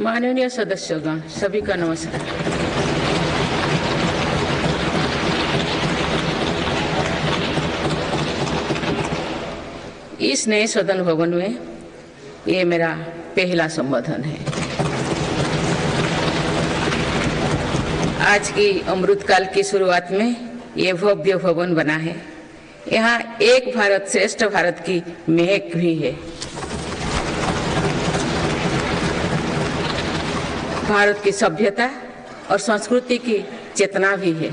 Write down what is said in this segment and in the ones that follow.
माननीय सदस्यगण, सभी का नमस्कार। इस नए सदन भवन में ये मेरा पहला संबोधन है। आज की अमृतकाल की शुरुआत में ये भव्य भवन बना है। यहाँ एक भारत श्रेष्ठ भारत की महक भी है। भारत की सभ्यता और संस्कृति की चेतना भी है।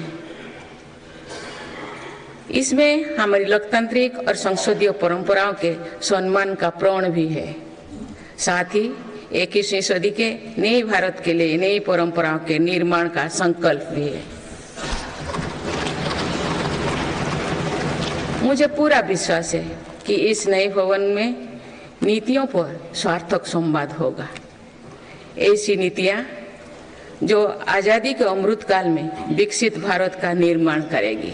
इसमें हमारी लोकतांत्रिक और संसदीय परंपराओं के सम्मान का प्रण भी है। साथ ही 21वीं सदी के नए भारत के लिए नई परंपराओं के निर्माण का संकल्प भी है। मुझे पूरा विश्वास है कि इस नए भवन में नीतियों पर सार्थक संवाद होगा। ऐसी नीतियां जो आजादी के अमृतकाल में विकसित भारत का निर्माण करेगी।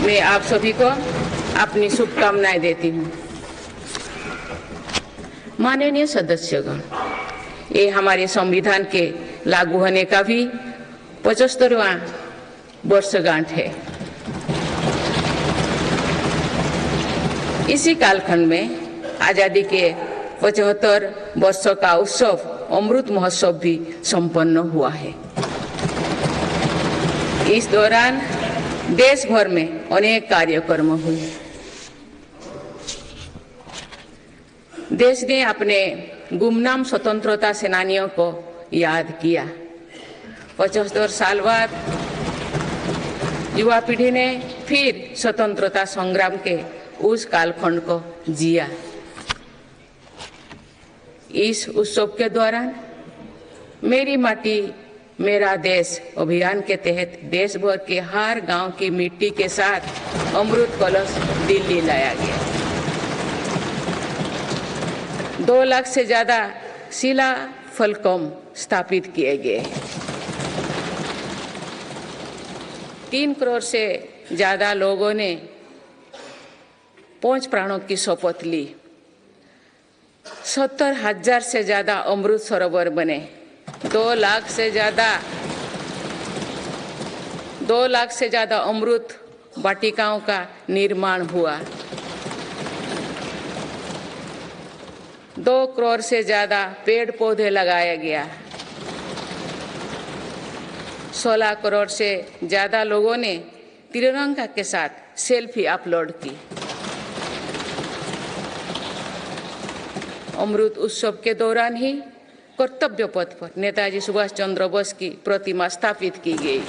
मैं आप सभी को अपनी शुभकामनाएं देती हूँ। माननीय सदस्यगण, ये हमारे संविधान के लागू होने का भी 75वां वर्षगांठ है। इसी कालखंड में आजादी के 75 वर्षों का उत्सव अमृत महोत्सव भी संपन्न हुआ है। इस दौरान देश भर में अनेक कार्यक्रम हुए। देश ने अपने गुमनाम स्वतंत्रता सेनानियों को याद किया। 75 साल बाद युवा पीढ़ी ने फिर स्वतंत्रता संग्राम के उस कालखंड को जिया। इस उत्सव के दौरान मेरी माटी मेरा देश अभियान के तहत देश भर के हर गांव की मिट्टी के साथ अमृत कलश दिल्ली लाया गया। 2 लाख से ज्यादा शिला फलकम स्थापित किए गए। 3 करोड़ से ज्यादा लोगों ने 5 प्राणों की शपथ ली। 70,000 से ज्यादा अमृत सरोवर बने। 2 लाख से ज्यादा अमृत वाटिकाओं का निर्माण हुआ। 2 करोड़ से ज्यादा पेड़ पौधे लगाया गया। 16 करोड़ से ज्यादा लोगों ने तिरंगा के साथ सेल्फी अपलोड की। अमृत उत्सव के दौरान ही कर्तव्य पथ पर नेताजी सुभाष चंद्र बोस की प्रतिमा स्थापित की गई।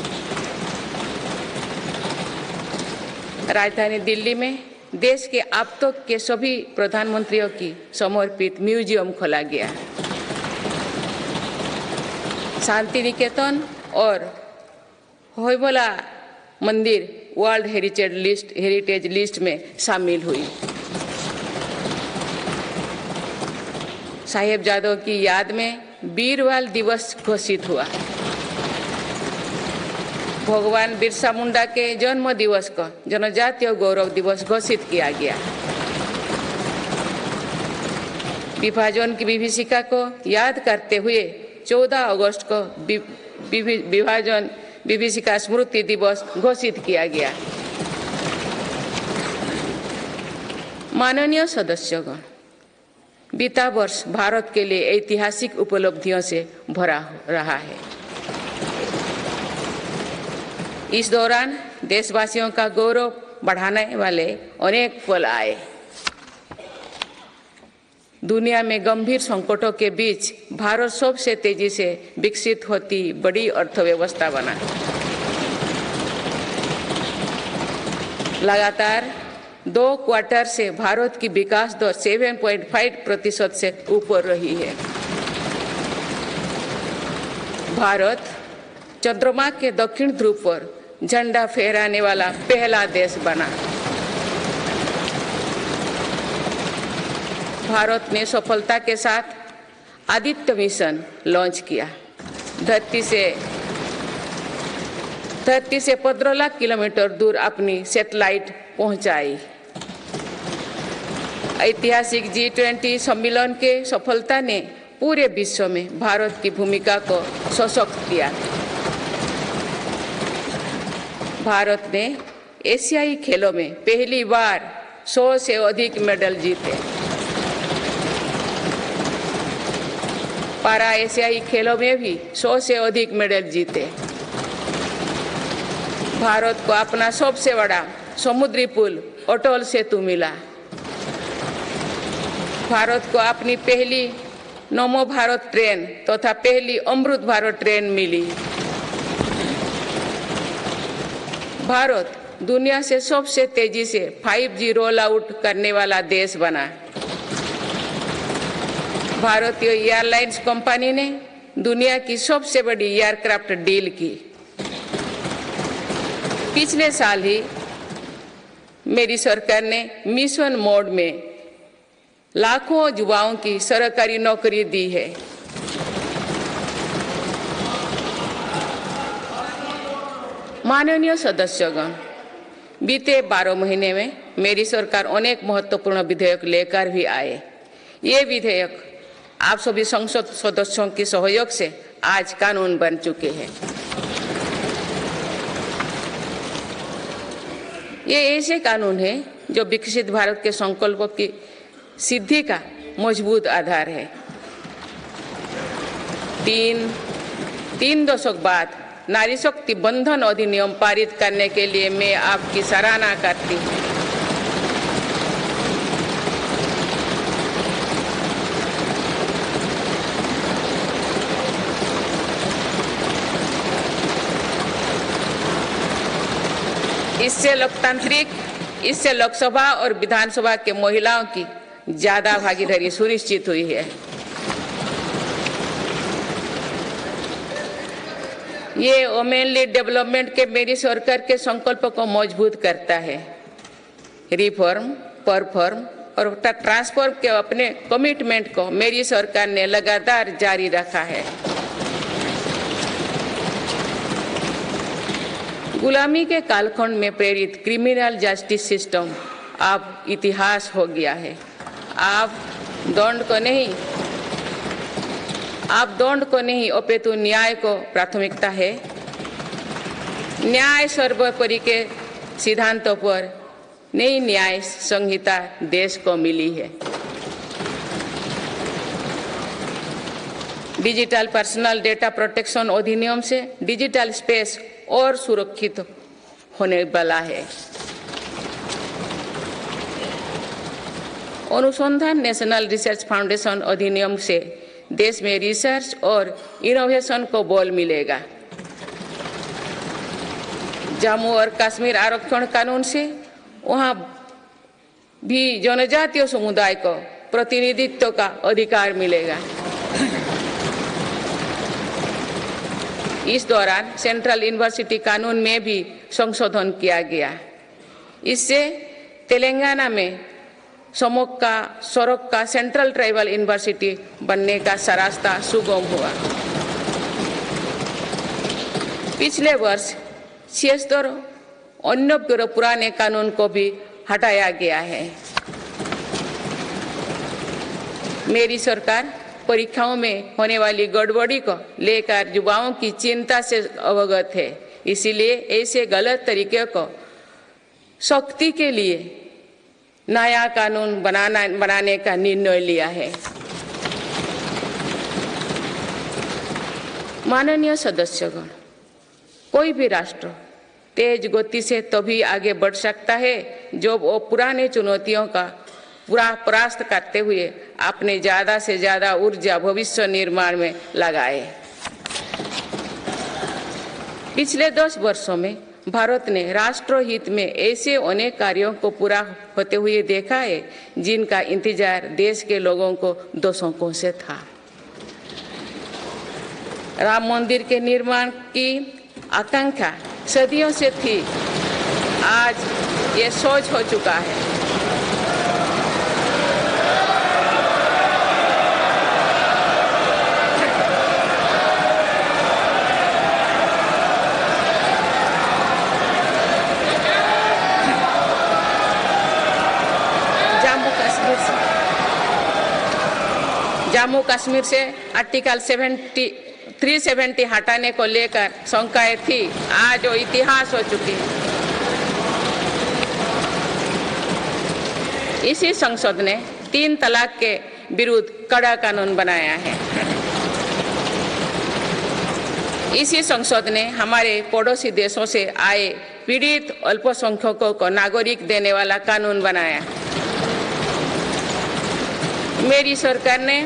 राजधानी दिल्ली में देश के अब तक के सभी प्रधानमंत्रियों की समर्पित म्यूजियम खोला गया। शांति निकेतन और होयबला मंदिर वर्ल्ड हेरिटेज लिस्ट में शामिल हुई। साहिबजादों की याद में वीरवाल दिवस घोषित हुआ। भगवान बिरसा मुंडा के जन्म दिवस को जनजातीय गौरव दिवस घोषित किया गया। विभाजन की विभीषिका को याद करते हुए 14 अगस्त को विभाजन विभीषिका स्मृति दिवस घोषित किया गया। माननीय सदस्यगण, बीता वर्ष भारत के लिए ऐतिहासिक उपलब्धियों से भरा रहा है। इस दौरान देशवासियों का गौरव बढ़ाने वाले अनेक पल आए। दुनिया में गंभीर संकटों के बीच भारत सबसे तेजी से विकसित होती बड़ी अर्थव्यवस्था बना। लगातार 2 क्वार्टर से भारत की विकास दर 7.5% से ऊपर रही है। भारत चंद्रमा के दक्षिण ध्रुव पर झंडा फहराने वाला पहला देश बना। भारत ने सफलता के साथ आदित्य मिशन लॉन्च किया। धरती से 15 लाख किलोमीटर दूर अपनी सैटेलाइट पहुंचाई। ऐतिहासिक G20 सम्मेलन के सफलता ने पूरे विश्व में भारत की भूमिका को सशक्त किया। भारत ने एशियाई खेलों में पहली बार 100 से अधिक मेडल जीते। पारा एशियाई खेलों में भी 100 से अधिक मेडल जीते। भारत को अपना सबसे बड़ा समुद्री पुल अटल सेतु मिला। भारत को अपनी पहली नमो भारत ट्रेन तथा पहली अमृत भारत ट्रेन मिली। भारत दुनिया से सबसे तेजी से 5G रोल आउट करने वाला देश बना। भारतीय एयरलाइंस कंपनी ने दुनिया की सबसे बड़ी एयरक्राफ्ट डील की। पिछले साल ही मेरी सरकार ने मिशन मोड में लाखों युवाओं की सरकारी नौकरी दी है। माननीय सदस्यगण, बीते 12 महीने में मेरी सरकार अनेक महत्वपूर्ण विधेयक लेकर भी आए। ये विधेयक आप सभी संसद सदस्यों के सहयोग से आज कानून बन चुके हैं। ये ऐसे कानून हैं जो विकसित भारत के संकल्पों की सिद्धि का मजबूत आधार है। तीन दशक बाद नारी शक्ति बंधन अधिनियम पारित करने के लिए मैं आपकी सराहना करती हूँ। इससे लोकसभा और विधानसभा के महिलाओं की ज्यादा भागीदारी सुनिश्चित हुई है। ये वुमेन लीड डेवलपमेंट के मेरी सरकार के संकल्प को मजबूत करता है। रिफॉर्म, परफॉर्म और ट्रांसफॉर्म के अपने कमिटमेंट को मेरी सरकार ने लगातार जारी रखा है। गुलामी के कालखंड में प्रेरित क्रिमिनल जस्टिस सिस्टम अब इतिहास हो गया है। आप दंड को नहीं अपितु न्याय को प्राथमिकता है। न्याय सर्वोपरि के सिद्धांतों पर नई न्याय संहिता देश को मिली है। डिजिटल पर्सनल डेटा प्रोटेक्शन अधिनियम से डिजिटल स्पेस और सुरक्षित होने वाला है। अनुसंधान नेशनल रिसर्च फाउंडेशन अधिनियम से देश में रिसर्च और इनोवेशन को बल मिलेगा। जम्मू और कश्मीर आरक्षण कानून से वहां भी जनजातीय समुदाय को प्रतिनिधित्व का अधिकार मिलेगा। इस दौरान सेंट्रल यूनिवर्सिटी कानून में भी संशोधन किया गया। इससे तेलंगाना में सरोक का सेंट्रल ट्राइबल यूनिवर्सिटी बनने का रास्ता सुगम हुआ। पिछले वर्ष 76 अन्य पुराने कानून को भी हटाया गया है। मेरी सरकार परीक्षाओं में होने वाली गड़बड़ी को लेकर युवाओं की चिंता से अवगत है। इसीलिए ऐसे गलत तरीके को सख्ती के लिए नया कानून बनाने का निर्णय लिया है। माननीय सदस्यगण, कोई भी राष्ट्र तेज गति से तभी आगे बढ़ सकता है जब वो पुराने चुनौतियों का परास्त करते हुए अपने ज्यादा से ज्यादा ऊर्जा भविष्य निर्माण में लगाए। पिछले 10 वर्षों में भारत ने राष्ट्र हित में ऐसे अनेक कार्यों को पूरा होते हुए देखा है जिनका इंतजार देश के लोगों को दशकों से था। राम मंदिर के निर्माण की आकांक्षा सदियों से थी, आज ये सोच हो चुका है। जम्मू कश्मीर से जम्मू कश्मीर से आर्टिकल 370 हटाने को लेकर शंकाएं थी, आज वो इतिहास हो चुकी है। इसी संसद ने 3 तलाक के विरुद्ध कड़ा कानून बनाया है। इसी संसद ने हमारे पड़ोसी देशों से आए पीड़ित अल्पसंख्यकों को नागरिक देने वाला कानून बनाया। मेरी सरकार ने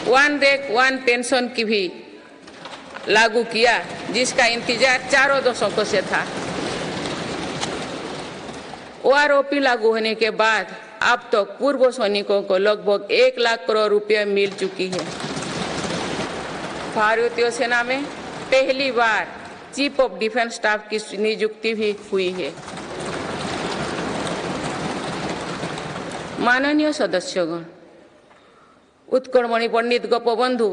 वन रैंक वन पेंशन की भी लागू किया, जिसका इंतजार 4 दशकों से था। ओआरओपी लागू होने के बाद अब तो पूर्व सैनिकों को लगभग 1 लाख करोड़ रुपए मिल चुकी है। भारतीय सेना में पहली बार चीफ ऑफ डिफेंस स्टाफ की नियुक्ति भी हुई है। माननीय सदस्यगण, उत्कलमणि पंडित गोपबंधु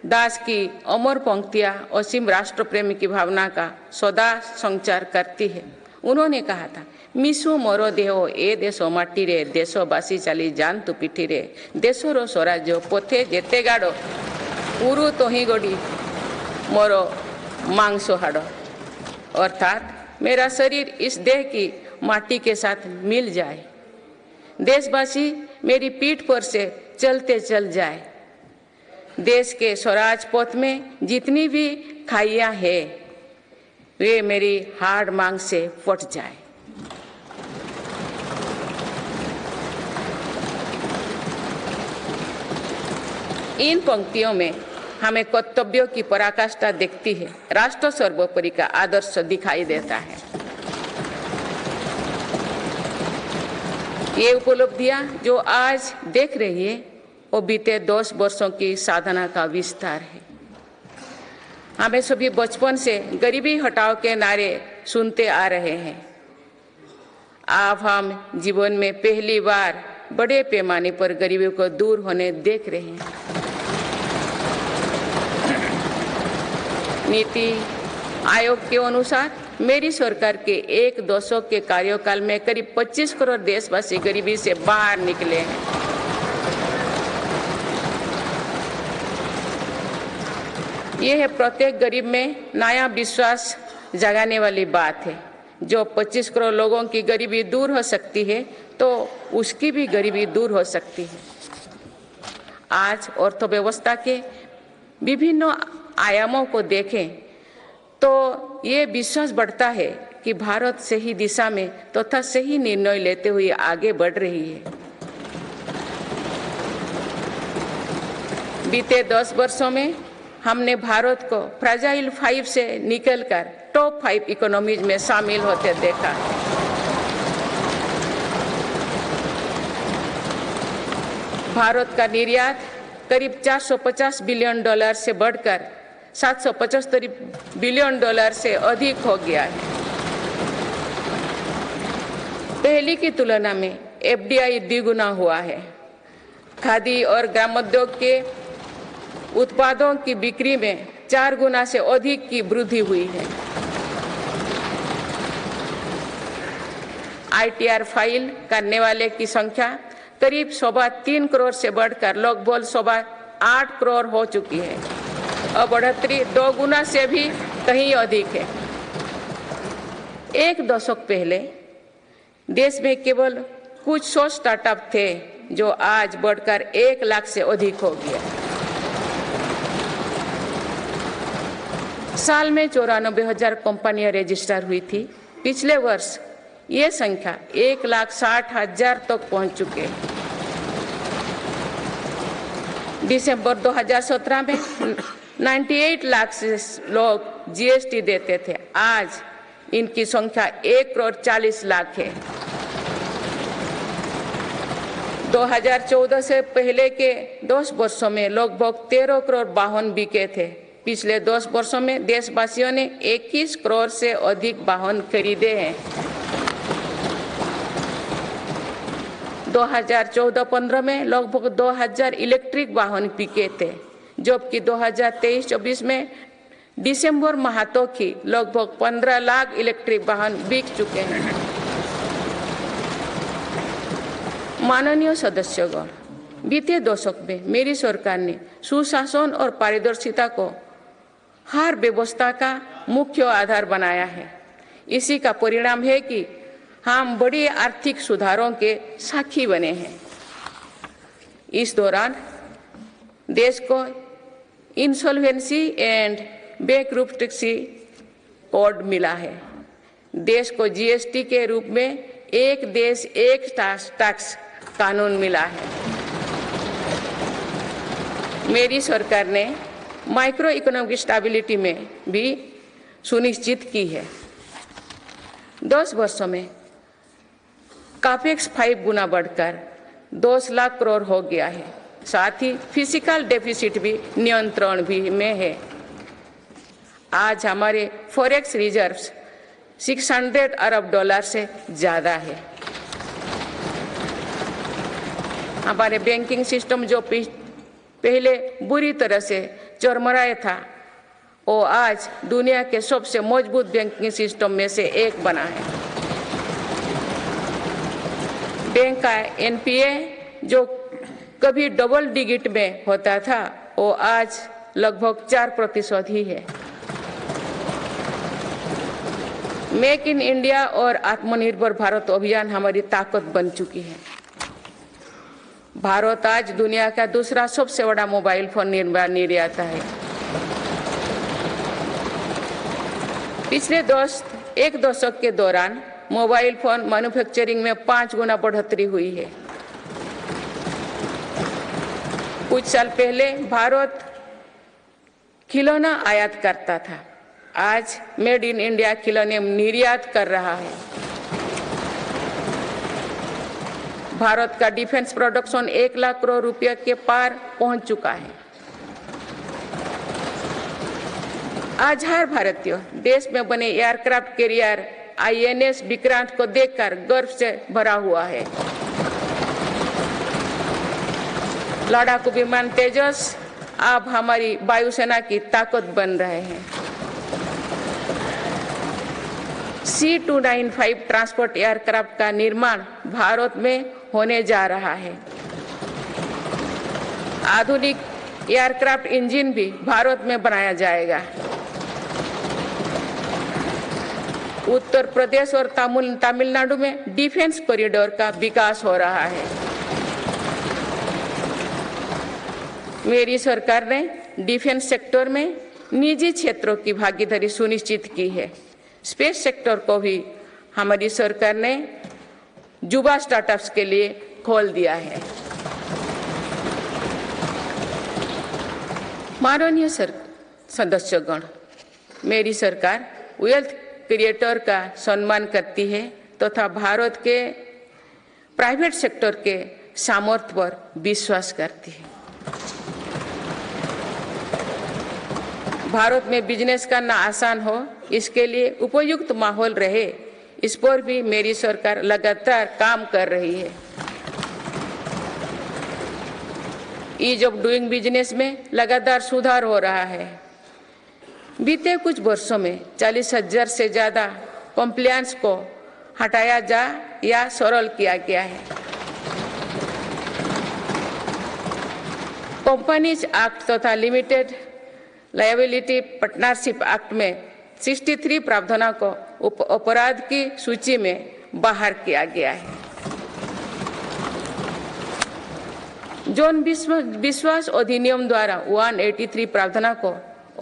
दास की अमर पंक्तियां असीम राष्ट्र प्रेम की भावना का सदा संचार करती है। उन्होंने कहा था, मिशु मोर देह ए देश माटी रे, देशवासी चली जानतु पिठी रे, देशर स्वराज्य पथे जेते गाड़ पुरु तोही गड़ी मोर मांस हाड़। अर्थात मेरा शरीर इस देह की माटी के साथ मिल जाए, देशवासी मेरी पीठ पर से चलते चल जाए, देश के स्वराज पथ में जितनी भी खाइयां हैं वे मेरी हाड़ मांग से फट जाए। इन पंक्तियों में हमें कर्तव्यों की पराकाष्ठा दिखती है। राष्ट्र सर्वोपरि का आदर्श दिखाई देता है। ये उपलब्धियां जो आज देख रही है वो बीते 10 वर्षों की साधना का विस्तार है। हमें सभी बचपन से गरीबी हटाओ के नारे सुनते आ रहे हैं। अब हम जीवन में पहली बार बड़े पैमाने पर गरीबी को दूर होने देख रहे हैं। नीति आयोग के अनुसार मेरी सरकार के 1 दशक के कार्यकाल में करीब 25 करोड़ देशवासी गरीबी से बाहर निकले हैं। यह है प्रत्येक गरीब में नया विश्वास जगाने वाली बात है। जो 25 करोड़ लोगों की गरीबी दूर हो सकती है तो उसकी भी गरीबी दूर हो सकती है। आज अर्थव्यवस्था के विभिन्न आयामों को देखें तो ये विश्वास बढ़ता है कि भारत सही दिशा में तथा सही निर्णय लेते हुए आगे बढ़ रही है। बीते 10 वर्षों में हमने भारत को फ्रेजाइल 5 से निकलकर टॉप 5 इकोनॉमीज में शामिल होते देखा। भारत का निर्यात करीब $450 बिलियन से बढ़कर $775 बिलियन से अधिक हो गया है। पहले की तुलना में एफडीआई द्विगुना हुआ है। खादी और ग्रामोद्योग के उत्पादों की बिक्री में 4 गुना से अधिक की वृद्धि हुई है। आईटीआर फाइल करने वाले की संख्या करीब 3.25 करोड़ से बढ़कर लगभग 8.25 करोड़ हो चुकी है और बढ़ोतरी 2 गुना से भी कहीं अधिक है। 1 दशक पहले देश में केवल कुछ 100 स्टार्टअप थे जो आज बढ़कर 1 लाख से अधिक हो गया। साल में 94,000 कंपनियां रजिस्टर हुई थी। पिछले वर्ष ये संख्या 1,60,000 तक पहुंच चुके हैं। दिसंबर 2017 में 98 लाख से लोग जीएसटी देते थे। आज इनकी संख्या 1,40,00,000 है। 2014 से पहले के 10 वर्षों में लगभग 13 करोड़ वाहन बिके थे। पिछले 10 वर्षों में देशवासियों ने 21 करोड़ से अधिक वाहन खरीदे हैं। 2014-15 में लगभग 2000 इलेक्ट्रिक वाहन बिके थे, जबकि 2023-24 में दिसंबर माह तक ही लगभग 15 लाख इलेक्ट्रिक वाहन बिक चुके हैं। माननीय सदस्यगण, बीते दशक में मेरी सरकार ने सुशासन और पारदर्शिता को हर व्यवस्था का मुख्य आधार बनाया है। इसी का परिणाम है कि हम बड़े आर्थिक सुधारों के साक्षी बने हैं। इस दौरान देश को इंसॉल्वेंसी एंड बैंकरप्सी कोड मिला है। देश को जीएसटी के रूप में एक देश एक टैक्स कानून मिला है। मेरी सरकार ने माइक्रो इकोनॉमिक स्टेबिलिटी में भी सुनिश्चित की है। 10 वर्षों में कैपेक्स 5 गुना बढ़कर 10 लाख करोड़ हो गया है। साथ ही फिजिकल डेफिसिट भी नियंत्रण भी में है। आज हमारे फॉरेक्स रिजर्व्स 600 अरब डॉलर से ज़्यादा है। हमारे बैंकिंग सिस्टम जो पहले बुरी तरह से चरमराया था, वो आज दुनिया के सबसे मजबूत बैंकिंग सिस्टम में से एक बना है। बैंक का एनपीए जो कभी डबल डिजिट में होता था, वो आज लगभग 4% ही है। मेक इन इंडिया और आत्मनिर्भर भारत अभियान हमारी ताकत बन चुकी है। भारत आज दुनिया का दूसरा सबसे बड़ा मोबाइल फोन निर्माता है। पिछले एक दशक के दौरान मोबाइल फोन मैन्युफैक्चरिंग में 5 गुना बढ़ोतरी हुई है। कुछ साल पहले भारत खिलौना आयात करता था, आज मेड इन इंडिया खिलौने निर्यात कर रहा है। भारत का डिफेंस प्रोडक्शन 1 लाख करोड़ रुपए के पार पहुंच चुका है। आज हर भारतीय देश में बने एयरक्राफ्ट कैरियर आईएनएस विक्रांत को देखकर गर्व से भरा हुआ है। लड़ाकू विमान तेजस अब हमारी वायुसेना की ताकत बन रहे हैं। C295 ट्रांसपोर्ट एयरक्राफ्ट का निर्माण भारत में होने जा रहा है। आधुनिक एयरक्राफ्ट इंजन भी भारत में बनाया जाएगा। उत्तर प्रदेश और तमिलनाडु में डिफेंस कॉरिडोर का विकास हो रहा है। मेरी सरकार ने डिफेंस सेक्टर में निजी क्षेत्रों की भागीदारी सुनिश्चित की है। स्पेस सेक्टर को भी हमारी सरकार ने युवा स्टार्टअप्स के लिए खोल दिया है। माननीय सदस्यगण, मेरी सरकार वेल्थ क्रिएटर का सम्मान करती है तथा भारत के प्राइवेट सेक्टर के सामर्थ्य पर विश्वास करती है। भारत में बिजनेस करना आसान हो, इसके लिए उपयुक्त माहौल रहे, इस पर भी मेरी सरकार लगातार काम कर रही है। ईज ऑफ डूइंग बिजनेस में लगातार सुधार हो रहा है। बीते कुछ वर्षों में 40,000 से ज्यादा कॉम्प्लायंस को हटाया जा या सरल किया गया है। कंपनीज एक्ट तथा लिमिटेड लायबिलिटी पार्टनरशिप एक्ट में 63 प्रावधानों को अपराध की सूची में बाहर किया गया है। जौन विश्वास अधिनियम द्वारा 183 प्रावधानों को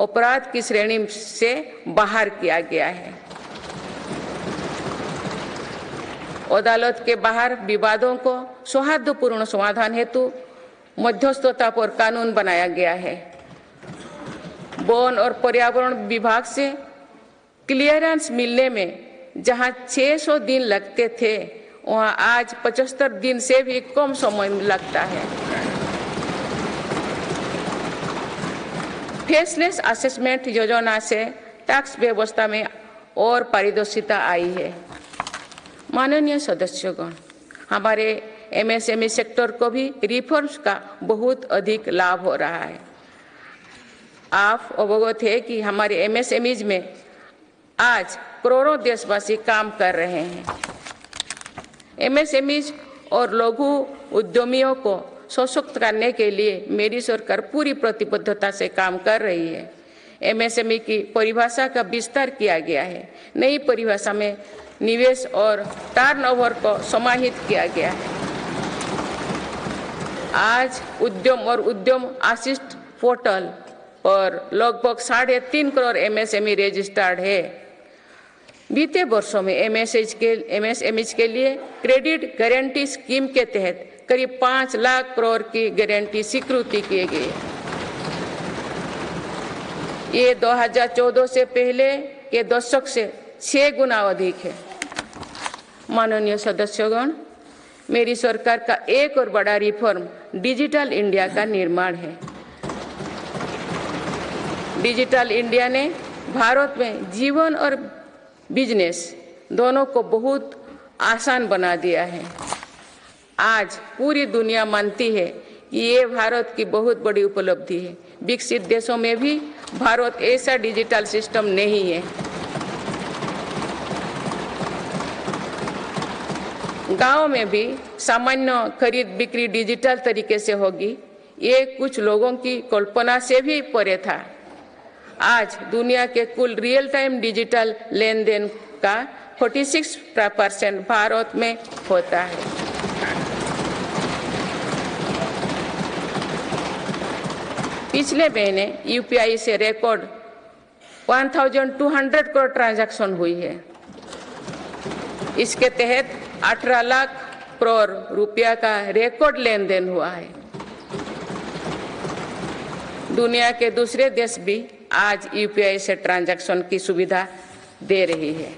अपराध की श्रेणी से बाहर किया गया है। अदालत के बाहर विवादों को सौहार्दपूर्ण समाधान हेतु मध्यस्थता पर कानून बनाया गया है। वन और पर्यावरण विभाग से क्लियरेंस मिलने में जहां 600 दिन लगते थे, वहां आज 75 दिन से भी कम समय लगता है। फेसलेस असेसमेंट योजना से टैक्स व्यवस्था में और पारदर्शिता आई है। माननीय सदस्यगण, हमारे एमएसएमई सेक्टर को भी रिफॉर्म्स का बहुत अधिक लाभ हो रहा है। आप अवगत है कि हमारे एमएसएमईज में आज करोड़ों देशवासी काम कर रहे हैं। एमएसएमईज और लघु उद्यमियों को सशक्त करने के लिए मेरी सरकार पूरी प्रतिबद्धता से काम कर रही है। एमएसएमई की परिभाषा का विस्तार किया गया है। नई परिभाषा में निवेश और टर्नओवर को समाहित किया गया है। आज उद्यम और उद्यम असिस्ट पोर्टल पर लगभग 3.5 करोड़ एमएसएमई रजिस्टर्ड है। बीते वर्षों में एमएसएमई के लिए क्रेडिट गारंटी स्कीम के तहत करीब 5 लाख करोड़ की गारंटी स्वीकृति किए गए। ये 2014 से पहले के दशक से 6 गुना अधिक है। माननीय सदस्यगण, मेरी सरकार का एक और बड़ा रिफॉर्म डिजिटल इंडिया का निर्माण है। डिजिटल इंडिया ने भारत में जीवन और बिजनेस दोनों को बहुत आसान बना दिया है। आज पूरी दुनिया मानती है कि ये भारत की बहुत बड़ी उपलब्धि है। विकसित देशों में भी भारत ऐसा डिजिटल सिस्टम नहीं है। गांव में भी सामान्य खरीद बिक्री डिजिटल तरीके से होगी, ये कुछ लोगों की कल्पना से भी परे था। आज दुनिया के कुल रियल टाइम डिजिटल लेन देन का 46% भारत में होता है। पिछले महीने यूपीआई से रिकॉर्ड 1200 करोड़ ट्रांजैक्शन हुई है। इसके तहत 18 लाख करोड़ रुपया का रिकॉर्ड लेन देन हुआ है। दुनिया के दूसरे देश भी आज यूपीआई से ट्रांजैक्शन की सुविधा दे रही है।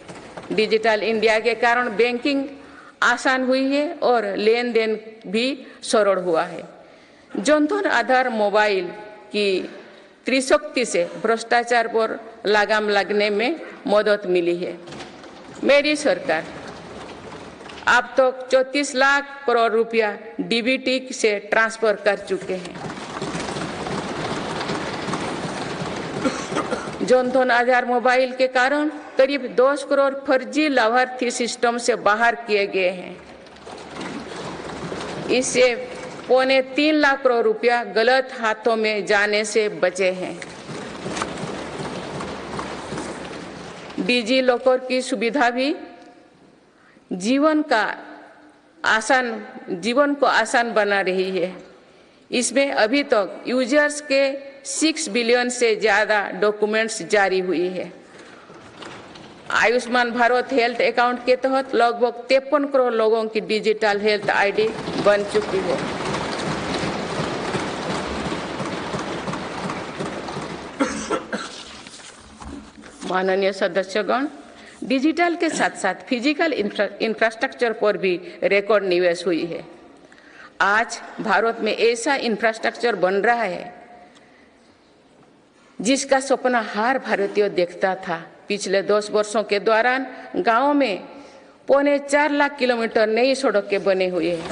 डिजिटल इंडिया के कारण बैंकिंग आसान हुई है और लेन देन भी सरल हुआ है। जनधन आधार मोबाइल की त्रिशक्ति से भ्रष्टाचार पर लगाम लगने में मदद मिली है। मेरी सरकार अब तक 34 लाख करोड़ रुपया डीबीटी से ट्रांसफर कर चुके हैं। जनधन आधार मोबाइल के कारण करीब 10 करोड़ फर्जी लाभार्थी सिस्टम से बाहर किए गए हैं। इससे 3.25 लाख करोड़ रुपया गलत हाथों में जाने से बचे हैं। डिजी लॉकर की सुविधा भी जीवन को आसान बना रही है। इसमें अभी तक यूजर्स के 6 बिलियन से ज्यादा डॉक्यूमेंट्स जारी हुई है। आयुष्मान भारत हेल्थ अकाउंट के तहत लगभग 53 करोड़ लोगों की डिजिटल हेल्थ आईडी बन चुकी है। माननीय सदस्यगण, डिजिटल के साथ साथ फिजिकल इंफ्रास्ट्रक्चर पर भी रिकॉर्ड निवेश हुई है। आज भारत में ऐसा इंफ्रास्ट्रक्चर बन रहा है जिसका सपना हर भारतीय देखता था। पिछले 10 वर्षों के दौरान गांवों में 4.25 लाख किलोमीटर नई सड़कें बने हुए हैं।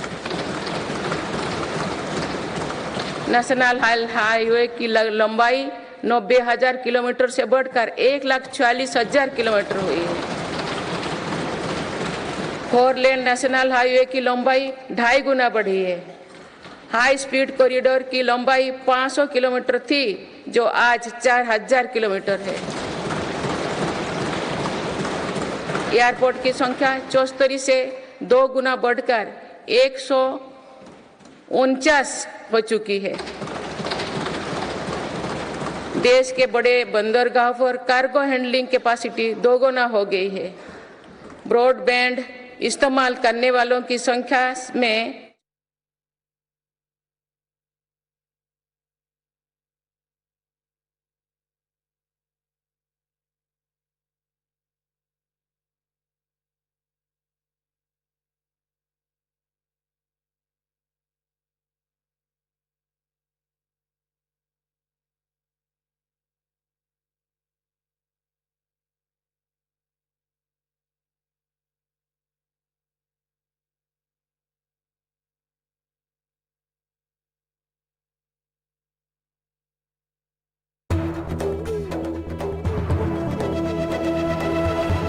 नेशनल हाईवे की लंबाई 90,000 किलोमीटर से बढ़कर 1,40,000 किलोमीटर हुई है। 4 लेन नेशनल हाईवे की लंबाई 2.5 गुना बढ़ी है। हाई स्पीड कॉरिडोर की लंबाई 500 किलोमीटर थी, जो आज 4,000 किलोमीटर है। एयरपोर्ट की संख्या 74 से 2 गुना बढ़कर 149 हो चुकी है। देश के बड़े बंदरगाह पर कार्गो हैंडलिंग कैपेसिटी 2 गुना हो गई है। ब्रॉडबैंड इस्तेमाल करने वालों की संख्या में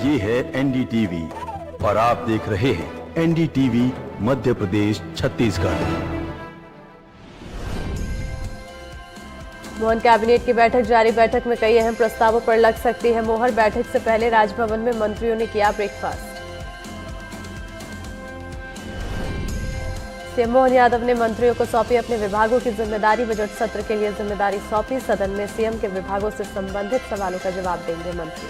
ये है एनडीटीवी और आप देख रहे हैं एनडीटीवी मध्य प्रदेश छत्तीसगढ़। मोहन कैबिनेट की बैठक जारी। बैठक में कई अहम प्रस्तावों पर लग सकती है मोहर। बैठक से पहले राजभवन में मंत्रियों ने किया ब्रेकफास्ट। सीएम मोहन यादव ने मंत्रियों को सौंपी अपने विभागों की जिम्मेदारी। बजट सत्र के लिए जिम्मेदारी सौंपी। सदन में सीएम के विभागों से संबंधित सवालों का जवाब देंगे मंत्री।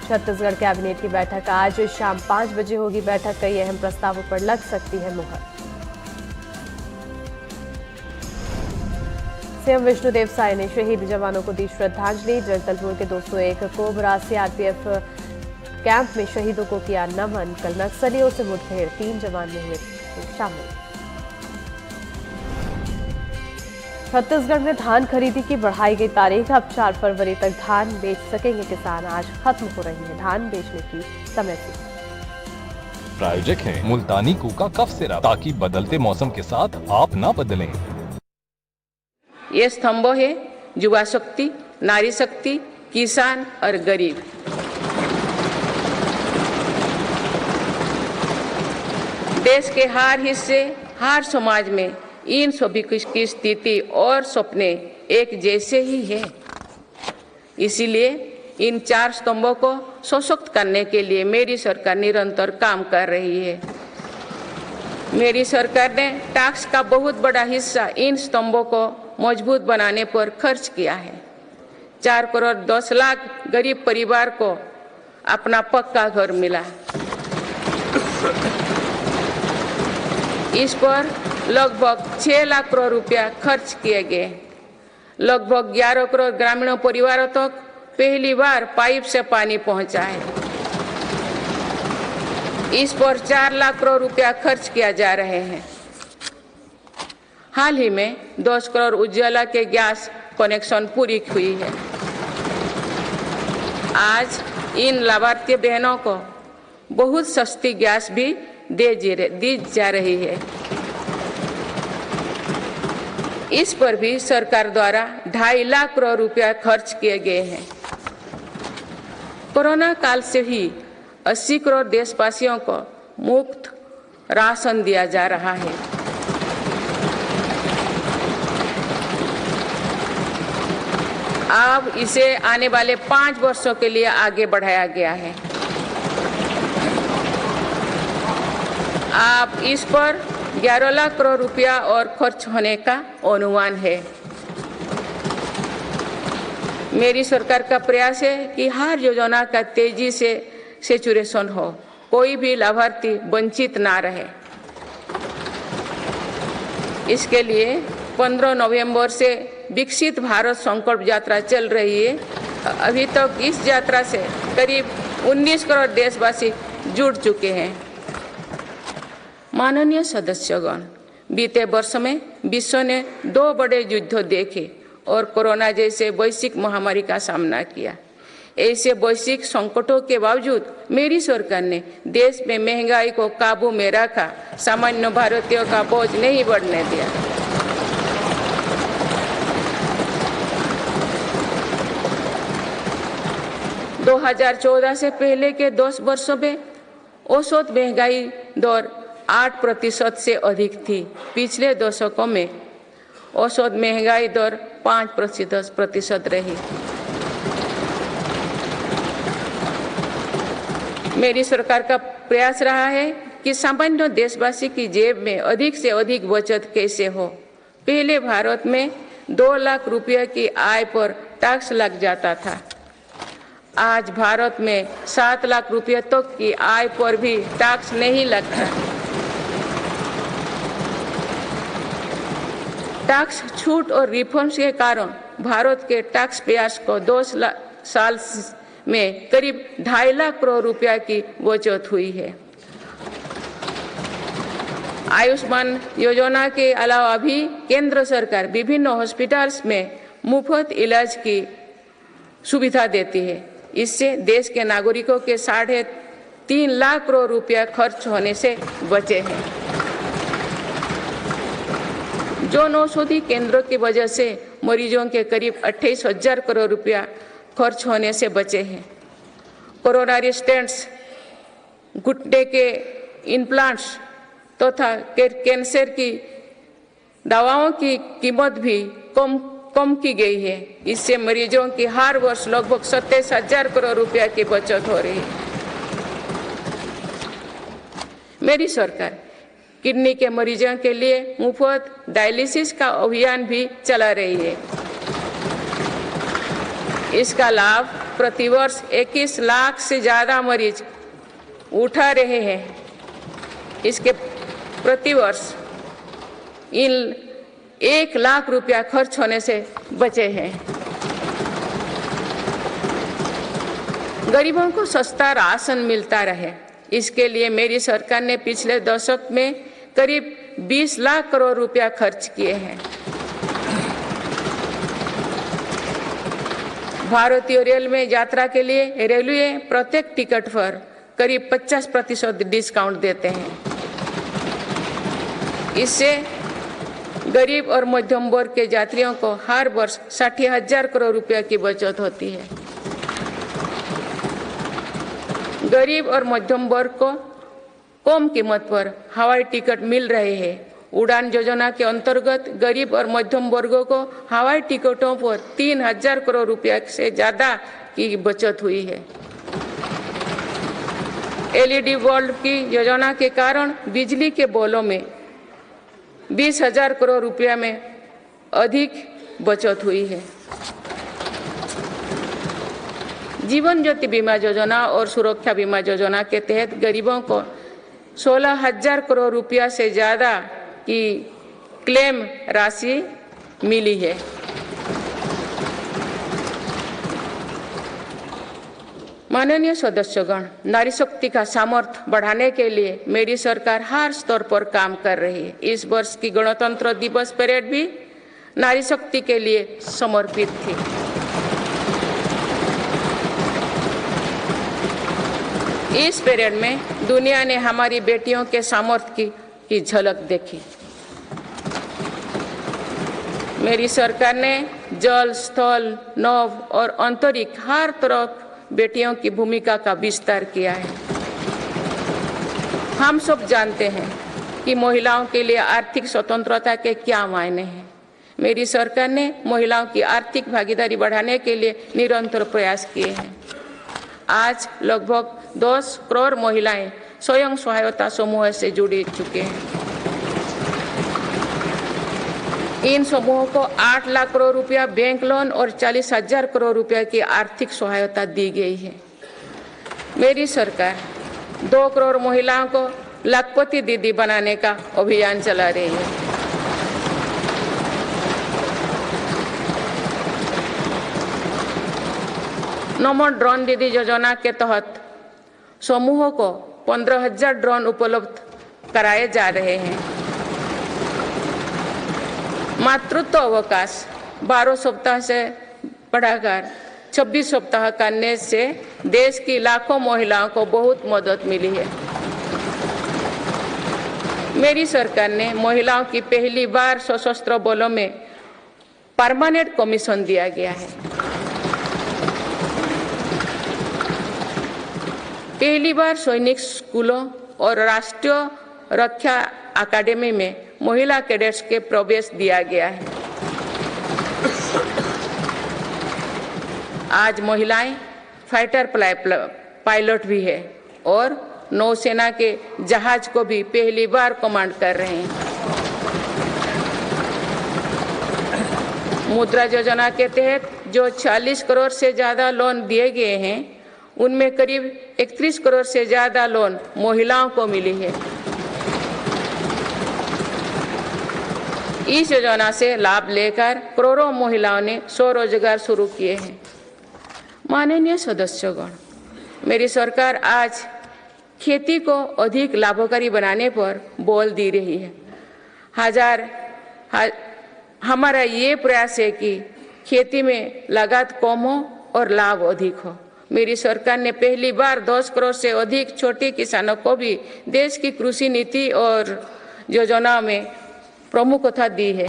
छत्तीसगढ़ कैबिनेट की बैठक आज शाम 5 बजे होगी। बैठक कई अहम प्रस्तावों पर लग सकती है मोहर। सीएम विष्णुदेव साय ने शहीद जवानों को दी श्रद्धांजलि। जगदलपुर के 201 को बरासी आरपीएफ कैंप में शहीदों को किया नमन। कल नक्सलियों से मुठभेड़ 3 जवान में हुए शामिल। छत्तीसगढ़ में धान खरीदी की बढ़ाई गई तारीख। अब 4 फरवरी तक धान बेच सकेंगे किसान। आज खत्म हो रही है धान बेचने की समय सीमा। प्रायोजक है मुल्तानी कूका कफ सिरप, ताकि बदलते मौसम के साथ आप ना बदलें। ये स्तंभ है युवा शक्ति, नारी शक्ति, किसान और गरीब। देश के हर हिस्से, हर समाज में इन सभी की स्थिति और सपने एक जैसे ही है। इसीलिए इन 4 स्तंभों को सशक्त करने के लिए मेरी सरकार निरंतर काम कर रही है। मेरी सरकार ने टैक्स का बहुत बड़ा हिस्सा इन स्तंभों को मजबूत बनाने पर खर्च किया है। 4 करोड़ 10 लाख गरीब परिवार को अपना पक्का घर मिला। इस पर लगभग 6 लाख करोड़ रुपया खर्च किए गए। लगभग 11 करोड़ ग्रामीण परिवारों तक पहली बार पाइप से पानी पहुंचा है। इस पर 4 लाख करोड़ रुपया खर्च किया जा रहे हैं। हाल ही में 10 करोड़ उज्ज्वला के गैस कनेक्शन पूरी हुई है। आज इन लाभार्थी बहनों को बहुत सस्ती गैस भी दी जा रही है। इस पर भी सरकार द्वारा 2.5 लाख करोड़ रुपया खर्च किए गए हैं। कोरोना काल से ही 80 करोड़ देशवासियों को मुफ्त राशन दिया जा रहा है। अब इसे आने वाले 5 वर्षों के लिए आगे बढ़ाया गया है। अब इस पर 11 लाख करोड़ रुपया और खर्च होने का अनुमान है। मेरी सरकार का प्रयास है कि हर योजना का तेजी से सैचुरेशन हो, कोई भी लाभार्थी वंचित ना रहे। इसके लिए 15 नवंबर से विकसित भारत संकल्प यात्रा चल रही है। अभी तक इस यात्रा से करीब 19 करोड़ देशवासी जुड़ चुके हैं। माननीय सदस्यगण, बीते वर्ष में विश्व ने 2 बड़े युद्ध देखे और कोरोना जैसे वैश्विक महामारी का सामना किया। ऐसे वैश्विक संकटों के बावजूद मेरी सरकार ने देश में महंगाई को काबू में रखा, सामान्य भारतीयों का बोझ नहीं बढ़ने दिया। दो 2014 से पहले के 10 वर्षों में औसत महंगाई दर 8% से अधिक थी। पिछले दशकों में औसत महंगाई दर 5% रही। मेरी सरकार का प्रयास रहा है कि सामान्य देशवासी की जेब में अधिक से अधिक बचत कैसे हो। पहले भारत में 2 लाख रुपये की आय पर टैक्स लग जाता था। आज भारत में 7 लाख रुपये तक की आय पर भी टैक्स नहीं लगता। टैक्स छूट और रिफॉर्म्स के कारण भारत के टैक्स पेयर्स को 2 साल में करीब 2.5 लाख करोड़ रुपया की बचत हुई है। आयुष्मान योजना के अलावा भी केंद्र सरकार विभिन्न हॉस्पिटल्स में मुफ्त इलाज की सुविधा देती है। इससे देश के नागरिकों के 3.5 लाख करोड़ रुपया खर्च होने से बचे हैं। जन औषधि केंद्रों की वजह से मरीजों के करीब 28,000 करोड़ रुपया खर्च होने से बचे हैं। कोरोनरी स्टेंट्स, घुटने के इम्प्लांट्स तथा कैंसर की दवाओं की कीमत भी कम की गई है। इससे मरीजों की हर वर्ष लगभग 27,000 करोड़ रुपया की बचत हो रही है। मेरी सरकार किडनी के मरीजों के लिए मुफ्त डायलिसिस का अभियान भी चला रही है। इसका लाभ प्रतिवर्ष 21 लाख से ज्यादा मरीज उठा रहे हैं। इसके प्रतिवर्ष इन 1 लाख रुपया खर्च होने से बचे हैं। गरीबों को सस्ता राशन मिलता रहे, इसके लिए मेरी सरकार ने पिछले दशक में करीब 20 लाख करोड़ रुपया खर्च किए हैं। भारतीय रेल में यात्रा के लिए रेलवे प्रत्येक टिकट पर करीब 50% डिस्काउंट देते हैं। इससे गरीब और मध्यम वर्ग के यात्रियों को हर वर्ष 60,000 करोड़ रुपया की बचत होती है। गरीब और मध्यम वर्ग को कम कीमत पर हवाई टिकट मिल रहे हैं। उड़ान योजना के अंतर्गत गरीब और मध्यम वर्गों को हवाई टिकटों पर 3,000 करोड़ रुपया से ज्यादा की बचत हुई है। LED बल्ब की योजना के कारण बिजली के बिलों में 20,000 करोड़ रुपया में अधिक बचत हुई है। जीवन ज्योति बीमा योजना और सुरक्षा बीमा योजना के तहत गरीबों को 16,000 करोड़ रुपया से ज्यादा की क्लेम राशि मिली है। माननीय सदस्यगण, नारी शक्ति का सामर्थ्य बढ़ाने के लिए मेरी सरकार हर स्तर पर काम कर रही है। इस वर्ष की गणतंत्र दिवस परेड भी नारी शक्ति के लिए समर्पित थी। इस परेड में दुनिया ने हमारी बेटियों के सामर्थ्य की झलक देखी। मेरी सरकार ने जल, स्थल, नभ और अंतरिक्ष हर तरफ बेटियों की भूमिका का विस्तार किया है। हम सब जानते हैं कि महिलाओं के लिए आर्थिक स्वतंत्रता के क्या मायने हैं। मेरी सरकार ने महिलाओं की आर्थिक भागीदारी बढ़ाने के लिए निरंतर प्रयास किए हैं। आज लगभग 10 करोड़ महिलाएं स्वयं सहायता समूह से जुड़ चुके हैं। इन समूहों को 8 लाख करोड़ रुपया बैंक लोन और 40,000 करोड़ रुपया की आर्थिक सहायता दी गई है। मेरी सरकार 2 करोड़ महिलाओं को लाखपति दीदी बनाने का अभियान चला रही है। नमो ड्रोन दीदी योजना के तहत समूहों को 15,000 ड्रोन उपलब्ध कराए जा रहे हैं। मातृत्व अवकाश 12 सप्ताह से बढ़ाकर 26 सप्ताह करने से देश की लाखों महिलाओं को बहुत मदद मिली है। मेरी सरकार ने महिलाओं की पहली बार सशस्त्र बलों में परमानेंट कमीशन दिया गया है। पहली बार सैनिक स्कूलों और राष्ट्रीय रक्षा अकादमी में महिला कैडेट्स के प्रवेश दिया गया है। आज महिलाएं फाइटर पायलट भी है और नौसेना के जहाज को भी पहली बार कमांड कर रहे हैं। मुद्रा योजना के तहत जो 40 करोड़ से ज्यादा लोन दिए गए हैं, उनमें करीब 31 करोड़ से ज्यादा लोन महिलाओं को मिली है। इस योजना से लाभ लेकर करोड़ों महिलाओं ने स्वरोजगार शुरू किए हैं। माननीय सदस्यगण, मेरी सरकार आज खेती को अधिक लाभकारी बनाने पर बल दे रही है। हमारा ये प्रयास है कि खेती में लागत कम हो और लाभ अधिक हो। मेरी सरकार ने पहली बार 10 करोड़ से अधिक छोटे किसानों को भी देश की कृषि नीति और योजना में प्रमुखता दी है।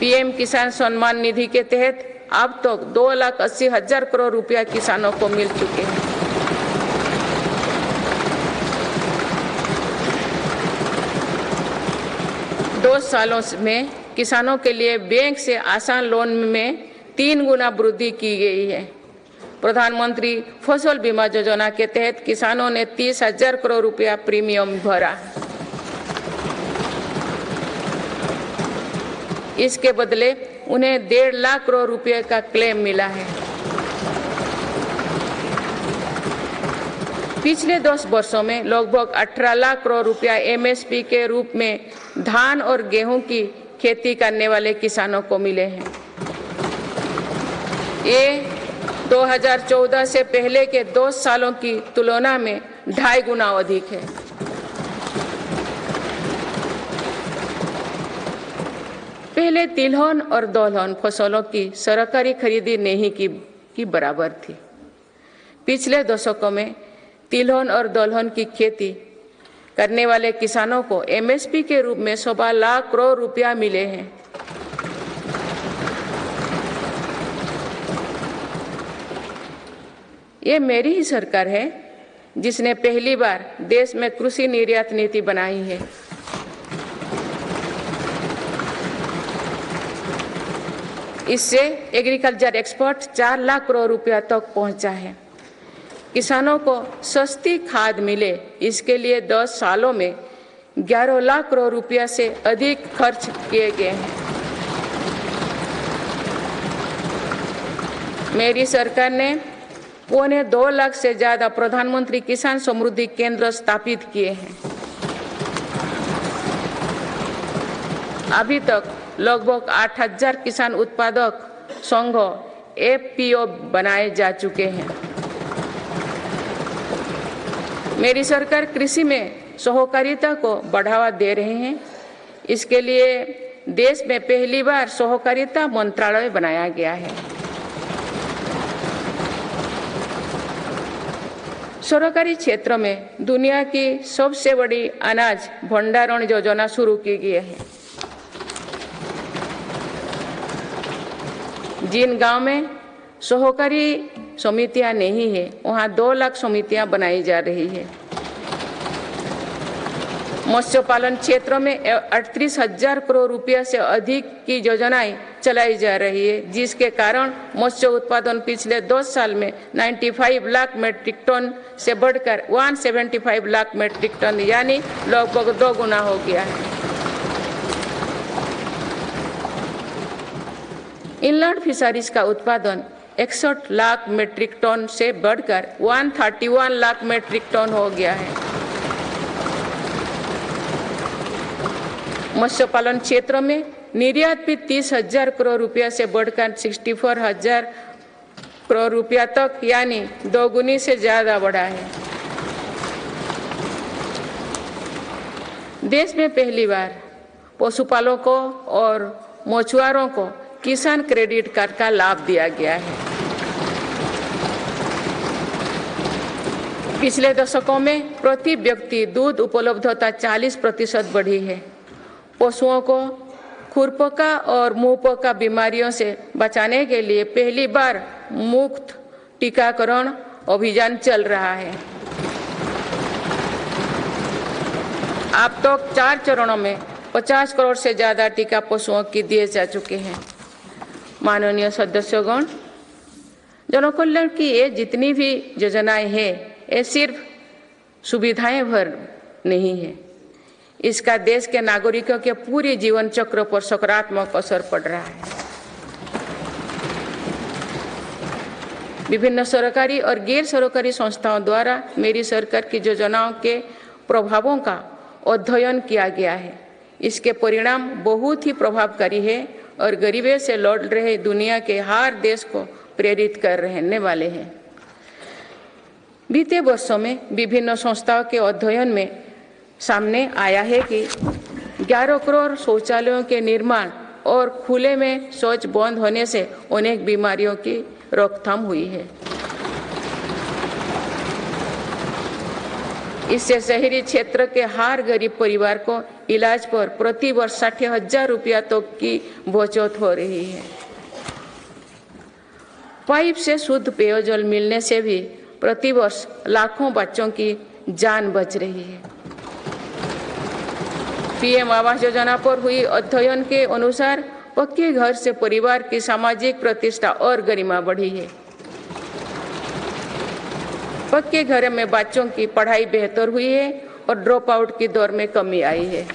पीएम किसान सम्मान निधि के तहत अब तक 2,80,000 करोड़ रुपया किसानों को मिल चुके हैं। 2 सालों में किसानों के लिए बैंक से आसान लोन में 3 गुना वृद्धि की गई है। प्रधानमंत्री फसल बीमा योजना के तहत किसानों ने 30,000 करोड़ रुपया प्रीमियम भरा। इसके बदले उन्हें 1.5 लाख करोड़ रुपए का क्लेम मिला है। पिछले 10 वर्षों में लगभग 18 लाख करोड़ रुपया एमएसपी के रूप में धान और गेहूं की खेती करने वाले किसानों को मिले हैं। ये 2014 से पहले के 2 सालों की तुलना में 2.5 गुना अधिक है। पहले तिलहन और दलहन फसलों की सरकारी खरीदी नहीं की बराबर थी। पिछले दशकों में तिलहन और दलहन की खेती करने वाले किसानों को एमएसपी के रूप में 1.25 लाख करोड़ रुपया मिले हैं। ये मेरी ही सरकार है जिसने पहली बार देश में कृषि निर्यात नीति बनाई है। इससे एग्रीकल्चर एक्सपोर्ट 4 लाख करोड़ रुपया तक पहुंचा है। किसानों को सस्ती खाद मिले, इसके लिए 10 सालों में 11 लाख करोड़ रुपया से अधिक खर्च किए गए हैं। मेरी सरकार ने 1.25 लाख से ज्यादा प्रधानमंत्री किसान समृद्धि केंद्र स्थापित किए हैं। अभी तक लगभग 8,000 किसान उत्पादक संघ एफपीओ बनाए जा चुके हैं। मेरी सरकार कृषि में सहकारिता को बढ़ावा दे रहे हैं। इसके लिए देश में पहली बार सहकारिता मंत्रालय बनाया गया है। सरकारी क्षेत्र में दुनिया की सबसे बड़ी अनाज भंडारण योजना शुरू की गई है। जिन गांव में सहकारी समितियां नहीं है, वहां 2 लाख समितियां बनाई जा रही है। मत्स्य पालन क्षेत्र में 38,000 करोड़ रुपया से अधिक की योजनाएं चलाई जा रही है, जिसके कारण मत्स्य उत्पादन पिछले 10 साल में 95 लाख मीट्रिक टन से बढ़कर 175 लाख मीट्रिक टन यानी लगभग 2 गुना हो गया है। इनलैंड फिशरीज का उत्पादन 61 लाख मीट्रिक टन से बढ़कर 131 लाख मीट्रिक टन हो गया है। मत्स्य पालन क्षेत्र में निर्यात भी 30,000 करोड़ रुपया से बढ़कर 64,000 करोड़ रुपया तक यानी 2 गुनी से ज्यादा बढ़ा है। देश में पहली बार पशुपालकों और मछुआरों को किसान क्रेडिट कार्ड का लाभ दिया गया है। पिछले दशकों में प्रति व्यक्ति दूध उपलब्धता 40% बढ़ी है। पशुओं को खुरपका और मुंहपका बीमारियों से बचाने के लिए पहली बार मुफ्त टीकाकरण अभियान चल रहा है। अब तक 4 चरणों में 50 करोड़ से ज्यादा टीका पशुओं की दिए जा चुके हैं। माननीय सदस्यगण, जनकल्याण की ये जितनी भी योजनाएं हैं, ये सिर्फ सुविधाएं भर नहीं है, इसका देश के नागरिकों के पूरे जीवन चक्र पर सकारात्मक असर पड़ रहा है। विभिन्न सरकारी और गैर सरकारी संस्थाओं द्वारा मेरी सरकार की योजनाओं के प्रभावों का अध्ययन किया गया है। इसके परिणाम बहुत ही प्रभावकारी है और गरीबी से लड़ रहे दुनिया के हर देश को प्रेरित कर रहने वाले हैं। बीते वर्षों में विभिन्न संस्थाओं के अध्ययन में सामने आया है कि 11 करोड़ शौचालयों के निर्माण और खुले में शौच बंद होने से अनेक बीमारियों की रोकथाम हुई है। इससे शहरी क्षेत्र के हर गरीब परिवार को इलाज पर प्रति वर्ष 60,000 रुपया तक की बचत हो रही है। पाइप से शुद्ध पेयजल मिलने से भी प्रति वर्ष लाखों बच्चों की जान बच रही है। पीएम आवास योजना पर हुई अध्ययन के अनुसार पक्के घर से परिवार की सामाजिक प्रतिष्ठा और गरिमा बढ़ी है। पक्के घर में बच्चों की पढ़ाई बेहतर हुई है और ड्रॉप आउट की दर में कमी आई है।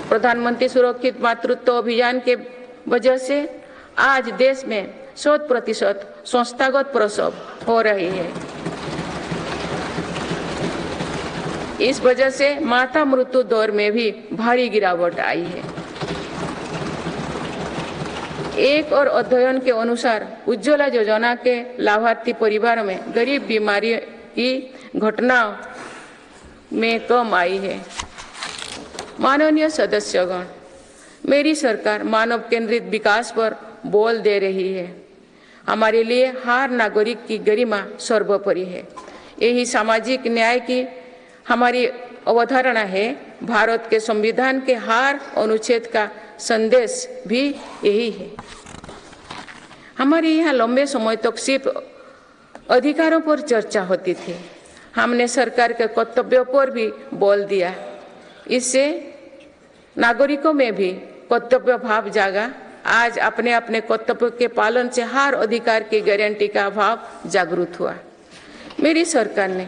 प्रधानमंत्री सुरक्षित मातृत्व अभियान के वजह से आज देश में 100% संस्थागत प्रसव हो रही है। इस वजह से माता मृत्यु दर में भी भारी गिरावट आई है। एक और अध्ययन के अनुसार उज्ज्वला योजना के लाभार्थी परिवारों में गरीब बीमारी की घटनाओं में कम आई है। माननीय सदस्यगण, मेरी सरकार मानव केंद्रित विकास पर बल दे रही है। हमारे लिए हर नागरिक की गरिमा सर्वोपरि है। यही सामाजिक न्याय की हमारी अवधारणा है। भारत के संविधान के हर अनुच्छेद का संदेश भी यही है। हमारे यहाँ लंबे समय तक सिर्फ अधिकारों पर चर्चा होती थी। हमने सरकार के कर्तव्यों पर भी बल दिया। इससे नागरिकों में भी कर्तव्य भाव जागा। आज अपने अपने कर्तव्य के पालन से हर अधिकार की गारंटी का भाव जागृत हुआ। मेरी सरकार ने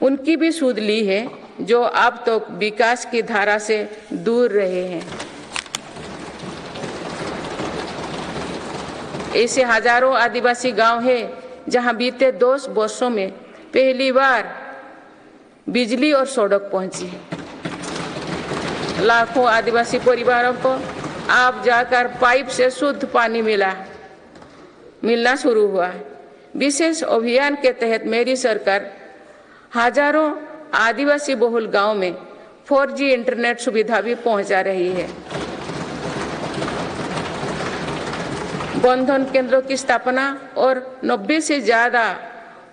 उनकी भी सूद ली है जो अब तो विकास की धारा से दूर रहे हैं। ऐसे हजारों आदिवासी गांव हैं जहां बीते 2 वर्षों में पहली बार बिजली और सड़क पहुंची है। लाखों आदिवासी परिवारों को अब जाकर पाइप से शुद्ध पानी मिलना शुरू हुआ। विशेष अभियान के तहत मेरी सरकार हजारों आदिवासी बहुल गांव में 4G इंटरनेट सुविधा भी पहुंचा रही है। बंधन केंद्रों की स्थापना और 90 से ज्यादा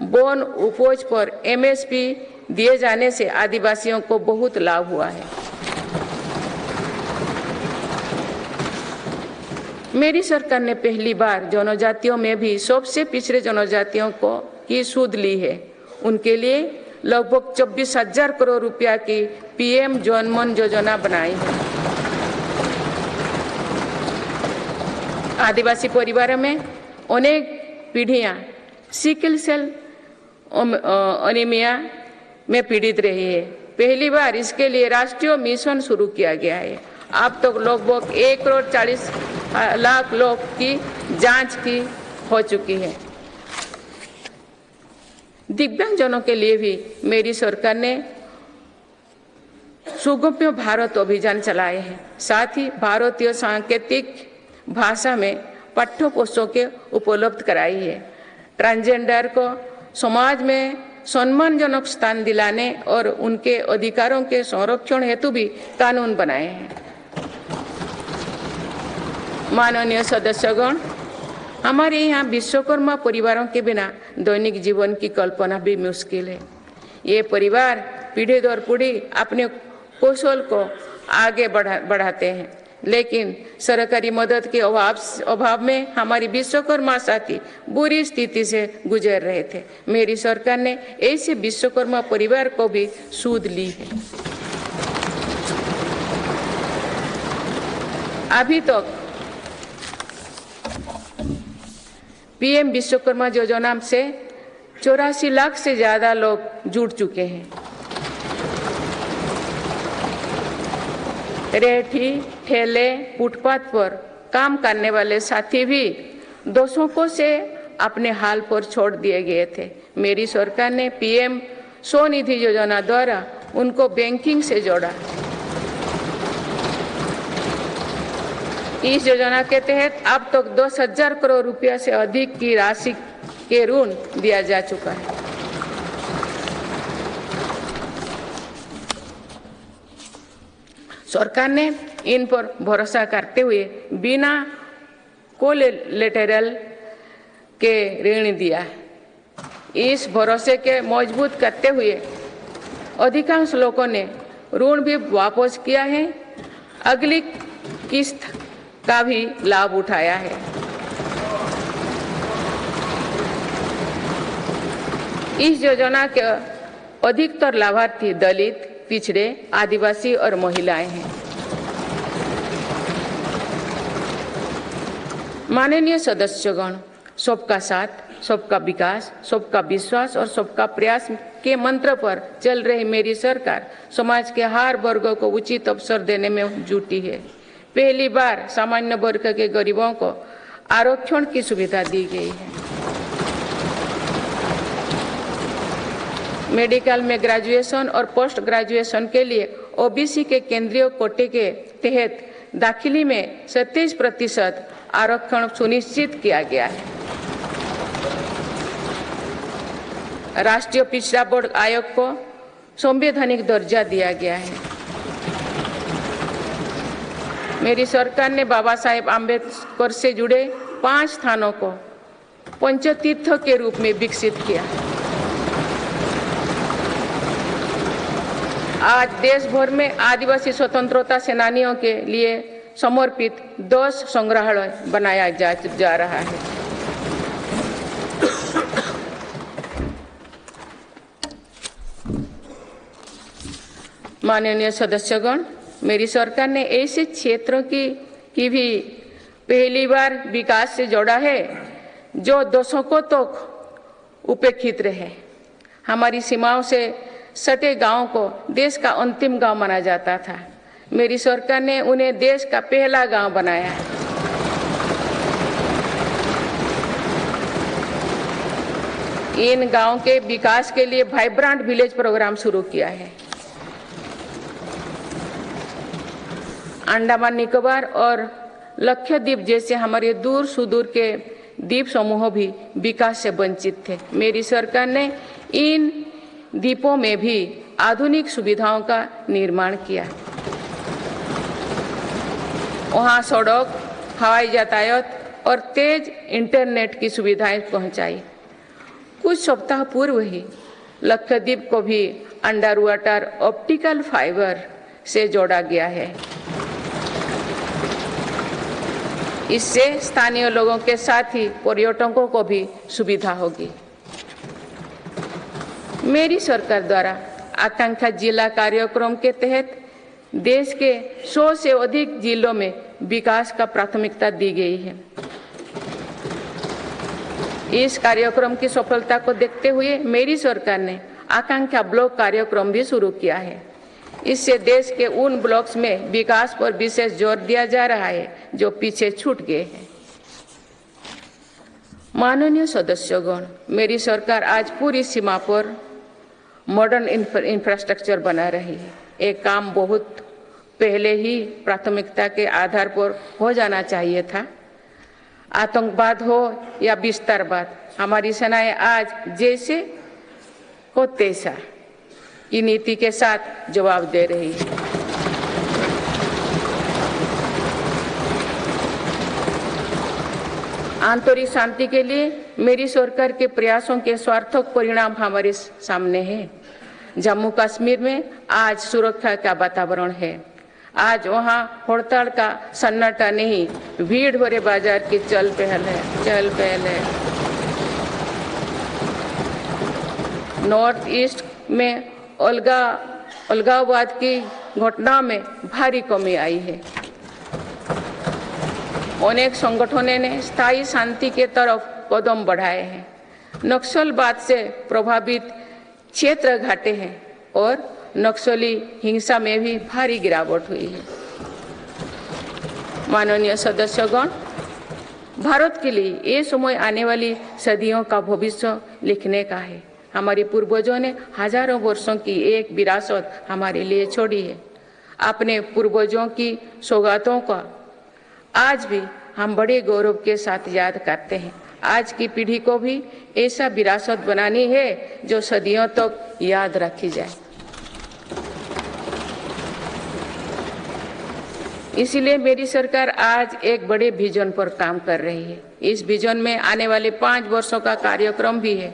वन उपज पर MSP दिए जाने से आदिवासियों को बहुत लाभ हुआ है। मेरी सरकार ने पहली बार जनजातियों में भी सबसे पिछड़े जनजातियों को की सूद ली है। उनके लिए लगभग 24,000 करोड़ रुपया की PM जनमन योजना बनाई है। आदिवासी परिवारों में अनेक पीढ़ियां सिकल सेल एनीमिया में पीड़ित रही है। पहली बार इसके लिए राष्ट्रीय मिशन शुरू किया गया है। अब तक लगभग 1,40,00,000 लोग की जांच की हो चुकी है। दिव्यांगजनों के लिए भी मेरी सरकार ने सुगम्य भारत अभियान चलाए हैं। साथ ही भारतीय सांकेतिक भाषा में पाठ्य पुस्तकें उपलब्ध कराई है। ट्रांसजेंडर को समाज में सम्मानजनक स्थान दिलाने और उनके अधिकारों के संरक्षण हेतु भी कानून बनाए हैं। माननीय सदस्यगण, हमारे यहाँ विश्वकर्मा परिवारों के बिना दैनिक जीवन की कल्पना भी मुश्किल है। ये परिवार पीढ़ी दर पीढ़ी अपने कौशल को आगे बढ़ाते हैं, लेकिन सरकारी मदद के अभाव में हमारी विश्वकर्मा साथी बुरी स्थिति से गुजर रहे थे। मेरी सरकार ने ऐसे विश्वकर्मा परिवार को भी सूद ली है। अभी तक PM विश्वकर्मा योजना से 84 लाख से ज्यादा लोग जुड़ चुके हैं। रेहड़ी ठेले फुटपाथ पर काम करने वाले साथी भी दशकों से अपने हाल पर छोड़ दिए गए थे। मेरी सरकार ने PM स्वनिधि योजना द्वारा उनको बैंकिंग से जोड़ा। इस योजना के तहत अब तक 10,000 करोड़ रुपया से अधिक की राशि के ऋण दिया जा चुका है। सरकार ने इन पर भरोसा करते हुए बिना कोलेटरल के ऋण दिया है। इस भरोसे के मजबूत करते हुए अधिकांश लोगों ने ऋण भी वापस किया है, अगली किस्त का भी लाभ उठाया है। इस योजना के अधिकतर लाभार्थी दलित, पिछड़े, आदिवासी और महिलाएं हैं। माननीय सदस्यगण, सबका साथ, सबका विकास, सबका विश्वास और सबका प्रयास के मंत्र पर चल रही मेरी सरकार समाज के हर वर्ग को उचित अवसर देने में जुटी है। पहली बार सामान्य वर्ग के गरीबों को आरक्षण की सुविधा दी गई है। मेडिकल में ग्रेजुएशन और पोस्ट ग्रेजुएशन के लिए ओबीसी के केंद्रीय कोटे के तहत दाखिली में 27% आरक्षण सुनिश्चित किया गया है। राष्ट्रीय पिछड़ा बोर्ड आयोग को संवैधानिक दर्जा दिया गया है। मेरी सरकार ने बाबा साहेब आम्बेडकर से जुड़े 5 स्थानों को पंचतीर्थ के रूप में विकसित किया। आज देश भर में आदिवासी स्वतंत्रता सेनानियों के लिए समर्पित 10 संग्रहालय बनाया जा रहा है। माननीय सदस्यगण, मेरी सरकार ने ऐसे क्षेत्रों की भी पहली बार विकास से जोड़ा है जो दशकों तक उपेक्षित रहे। हमारी सीमाओं से सटे गांवों को देश का अंतिम गांव माना जाता था। मेरी सरकार ने उन्हें देश का पहला गांव बनाया है। इन गांवों के विकास के लिए वाइब्रेंट विलेज प्रोग्राम शुरू किया है। अंडमान निकोबार और लक्षद्वीप जैसे हमारे दूर सुदूर के द्वीप समूह भी विकास से वंचित थे। मेरी सरकार ने इन द्वीपों में भी आधुनिक सुविधाओं का निर्माण किया। वहां सड़क, हवाई यातायात और तेज इंटरनेट की सुविधाएं पहुंचाई। कुछ सप्ताह पूर्व ही लक्षद्वीप को भी अंडर वाटर ऑप्टिकल फाइबर से जोड़ा गया है। इससे स्थानीय लोगों के साथ ही पर्यटकों को भी सुविधा होगी। मेरी सरकार द्वारा आकांक्षा जिला कार्यक्रम के तहत देश के 100 से अधिक जिलों में विकास का प्राथमिकता दी गई है। इस कार्यक्रम की सफलता को देखते हुए मेरी सरकार ने आकांक्षा ब्लॉक कार्यक्रम भी शुरू किया है। इससे देश के उन ब्लॉक्स में विकास पर विशेष जोर दिया जा रहा है जो पीछे छूट गए हैं। माननीय सदस्यगण, मेरी सरकार आज पूरी सीमा पर मॉडर्न इंफ्रास्ट्रक्चर बना रही है। एक काम बहुत पहले ही प्राथमिकता के आधार पर हो जाना चाहिए था। आतंकवाद हो या विस्तारवाद, हमारी सेनाएं आज जैसे को तैसा की नीति के साथ जवाब दे रही है। आंतरिक शांति के लिए मेरी सरकार के प्रयासों के सार्थक परिणाम हमारे सामने हैं। जम्मू कश्मीर में आज सुरक्षा का वातावरण है। आज वहां हड़ताल का सन्नाटा नहीं, भीड़ भरे बाजार की चहल पहल है। नॉर्थ ईस्ट में अलगाववाद की घटना में भारी कमी आई है। अनेक संगठनों ने स्थायी शांति के तरफ कदम बढ़ाए हैं। नक्सलवाद से प्रभावित क्षेत्र घटे हैं और नक्सली हिंसा में भी भारी गिरावट हुई है। माननीय सदस्यगण, भारत के लिए ये समय आने वाली सदियों का भविष्य लिखने का है। हमारे पूर्वजों ने हजारों वर्षों की एक विरासत हमारे लिए छोड़ी है। अपने पूर्वजों की सौगातों का आज भी हम बड़े गौरव के साथ याद करते हैं। आज की पीढ़ी को भी ऐसा विरासत बनानी है जो सदियों तक याद रखी जाए। इसीलिए मेरी सरकार आज एक बड़े विजन पर काम कर रही है। इस विजन में आने वाले 5 वर्षों का कार्यक्रम भी है।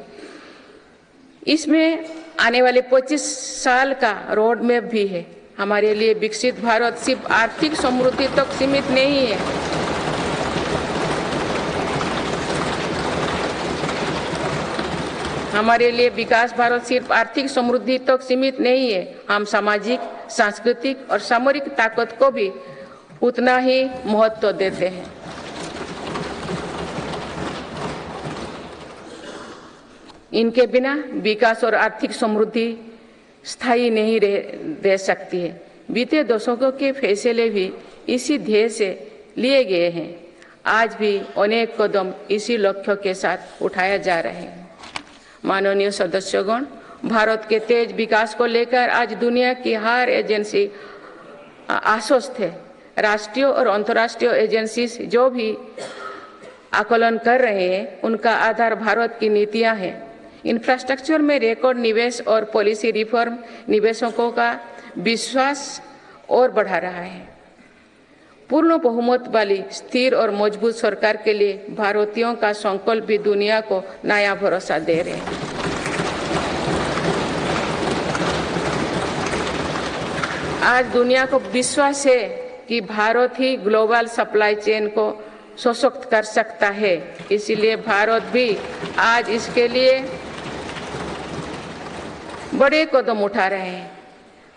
इसमें आने वाले 25 साल का रोड मैप भी है। हमारे लिए विकसित भारत सिर्फ आर्थिक समृद्धि तक सीमित नहीं है। हमारे लिए विकास भारत सिर्फ आर्थिक समृद्धि तक सीमित नहीं है, हम सामाजिक, सांस्कृतिक और सामरिक ताकत को भी उतना ही महत्व देते हैं। इनके बिना विकास और आर्थिक समृद्धि स्थायी नहीं रह सकती है। बीते दशकों के फैसले भी इसी ध्येय से लिए गए हैं। आज भी अनेक कदम इसी लक्ष्य के साथ उठाया जा रहे हैं। माननीय सदस्यगण, भारत के तेज विकास को लेकर आज दुनिया की हर एजेंसी आश्वस्त है। राष्ट्रीय और अंतर्राष्ट्रीय एजेंसी जो भी आकलन कर रहे हैं, उनका आधार भारत की नीतियां हैं। इंफ्रास्ट्रक्चर में रिकॉर्ड निवेश और पॉलिसी रिफॉर्म निवेशकों का विश्वास और बढ़ा रहा है। पूर्ण बहुमत वाली स्थिर और मजबूत सरकार के लिए भारतीयों का संकल्प भी दुनिया को नया भरोसा दे रहे हैं। आज दुनिया को विश्वास है कि भारत ही ग्लोबल सप्लाई चेन को सशक्त कर सकता है। इसलिए भारत भी आज इसके लिए बड़े कदम उठा रहे हैं।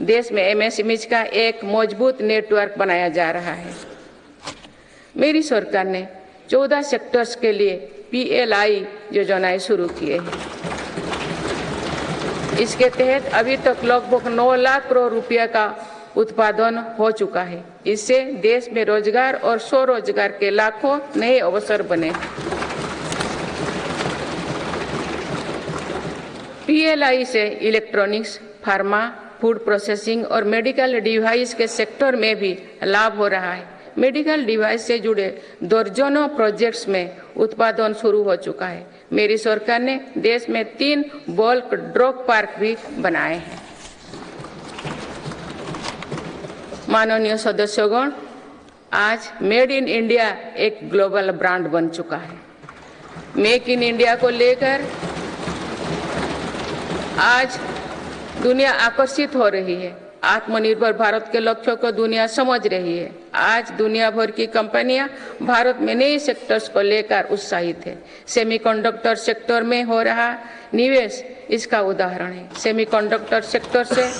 देश में एमएसएमई का एक मजबूत नेटवर्क बनाया जा रहा है। मेरी सरकार ने 14 सेक्टर्स के लिए पीएलआई योजनाएं शुरू किए हैं। इसके तहत अभी तक लगभग 9 लाख करोड़ रुपया का उत्पादन हो चुका है। इससे देश में रोजगार और स्वरोजगार के लाखों नए अवसर बने। पीएलआई से इलेक्ट्रॉनिक्स, फार्मा, फूड प्रोसेसिंग और मेडिकल डिवाइस के सेक्टर में भी लाभ हो रहा है। मेडिकल डिवाइस से जुड़े दर्जनों प्रोजेक्ट्स में उत्पादन शुरू हो चुका है। मेरी सरकार ने देश में 3 बल्क ड्रग पार्क भी बनाए हैं। माननीय सदस्यगण, आज मेड इन इंडिया एक ग्लोबल ब्रांड बन चुका है। मेक इन इंडिया को लेकर आज दुनिया आकर्षित हो रही है। आत्मनिर्भर भारत के लक्ष्यों को दुनिया समझ रही है। आज दुनिया भर की कंपनियां भारत में नए सेक्टर्स को लेकर उत्साहित है। सेमीकंडक्टर सेक्टर में हो रहा निवेश इसका उदाहरण है। सेमीकंडक्टर सेक्टर से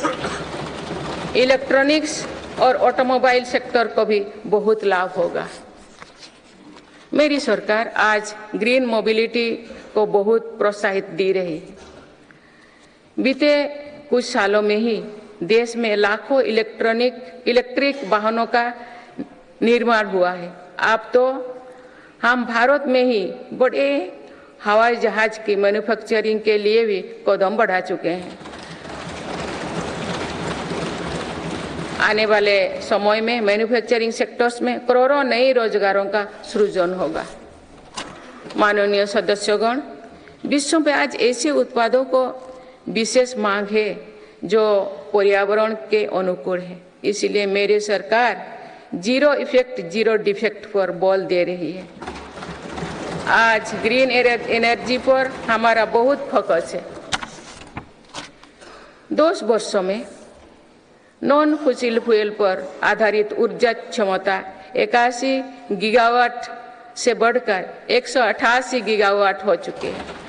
इलेक्ट्रॉनिक्स और ऑटोमोबाइल सेक्टर को भी बहुत लाभ होगा। मेरी सरकार आज ग्रीन मोबिलिटी को बहुत प्रोत्साहित दे रही है। बीते कुछ सालों में ही देश में लाखों इलेक्ट्रिक वाहनों का निर्माण हुआ है। अब तो हम भारत में ही बड़े हवाई जहाज की मैन्युफैक्चरिंग के लिए भी कदम बढ़ा चुके हैं। आने वाले समय में मैन्युफैक्चरिंग सेक्टर्स में करोड़ों नए रोजगारों का सृजन होगा। माननीय सदस्यगण, विश्व में आज ऐसे उत्पादों को विशेष मांग है जो पर्यावरण के अनुकूल है। इसलिए मेरी सरकार जीरो इफेक्ट जीरो डिफेक्ट पर बल दे रही है। आज ग्रीन एनर्जी पर हमारा बहुत फोकस है। 10 वर्षों में नॉन फॉसिल फ्यूल पर आधारित ऊर्जा क्षमता 81 गीगावाट से बढ़कर 188 गीगावाट हो चुकी है।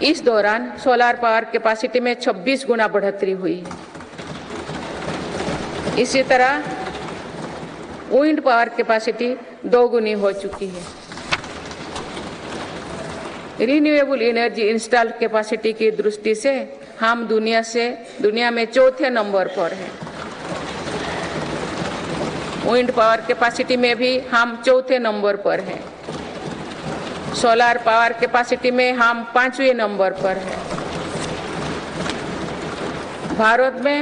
इस दौरान सोलर पावर कैपेसिटी में 26 गुना बढ़ोतरी हुई है। इसी तरह विंड पावर कैपेसिटी 2 गुनी हो चुकी है। रिन्यूएबल एनर्जी इंस्टॉल कैपेसिटी की दृष्टि से हम दुनिया में 4थे नंबर पर हैं। विंड पावर कैपेसिटी में भी हम 4थे नंबर पर हैं। सोलर पावर कैपेसिटी में हम 5वें नंबर पर हैं। भारत में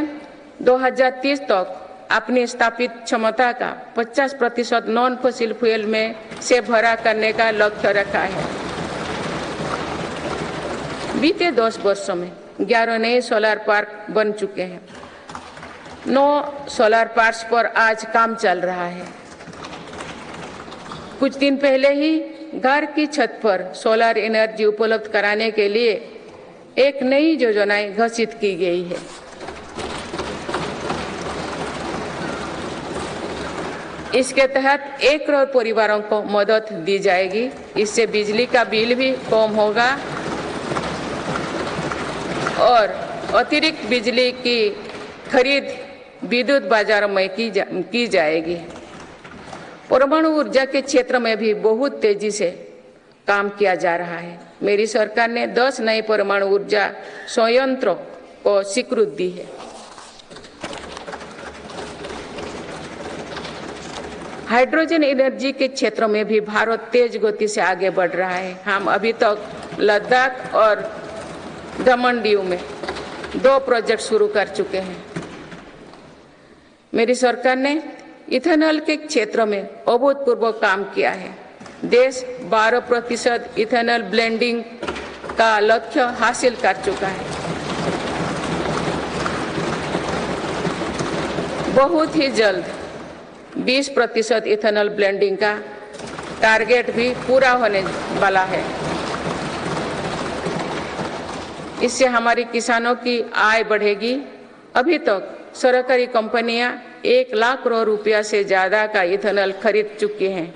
2030 तक अपनी स्थापित क्षमता का 50% नॉन फॉसिल फ्यूल में से भरा करने का लक्ष्य रखा है। बीते 10 वर्षों में 11 नए सोलर पार्क बन चुके हैं। 9 सोलर पार्क्स पर आज काम चल रहा है। कुछ दिन पहले ही घर की छत पर सोलर एनर्जी उपलब्ध कराने के लिए एक नई योजना घोषित की गई है। इसके तहत 1 करोड़ परिवारों को मदद दी जाएगी। इससे बिजली का बिल भी कम होगा और अतिरिक्त बिजली की खरीद विद्युत बाजार में की जाएगी। परमाणु ऊर्जा के क्षेत्र में भी बहुत तेजी से काम किया जा रहा है। मेरी सरकार ने 10 नए परमाणु ऊर्जा संयंत्रों को स्वीकृति दी है। हाइड्रोजन एनर्जी के क्षेत्र में भी भारत तेज गति से आगे बढ़ रहा है। हम अभी तक लद्दाख और दमन दीव में 2 प्रोजेक्ट शुरू कर चुके हैं। मेरी सरकार ने इथेनॉल के क्षेत्र में अभूतपूर्व काम किया है। देश 12% इथेनॉल ब्लेंडिंग का लक्ष्य हासिल कर चुका है। बहुत ही जल्द 20% इथेनॉल ब्लेंडिंग का टारगेट भी पूरा होने वाला है। इससे हमारे किसानों की आय बढ़ेगी। अभी तक सरकारी कंपनियां 1 लाख करोड़ रुपया से ज्यादा का इथेनॉल खरीद चुकी हैं।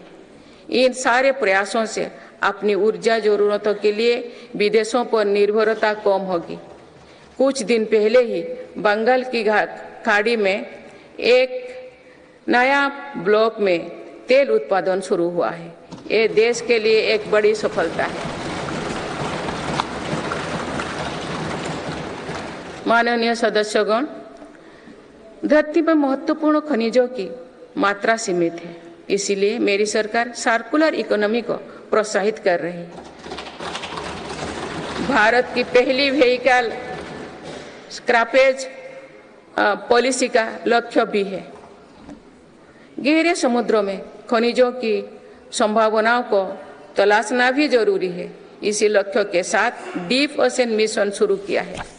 इन सारे प्रयासों से अपनी ऊर्जा जरूरतों के लिए विदेशों पर निर्भरता कम होगी। कुछ दिन पहले ही बंगाल की खाड़ी में एक नया ब्लॉक में तेल उत्पादन शुरू हुआ है। ये देश के लिए एक बड़ी सफलता है। माननीय सदस्यगण, धरती पर महत्वपूर्ण खनिजों की मात्रा सीमित है, इसीलिए मेरी सरकार सर्कुलर इकोनॉमी को प्रोत्साहित कर रही है। भारत की पहली व्हीकल स्क्रैपेज पॉलिसी का लक्ष्य भी है। गहरे समुद्रों में खनिजों की संभावनाओं को तलाशना भी जरूरी है। इसी लक्ष्य के साथ डीप ओशन मिशन शुरू किया है।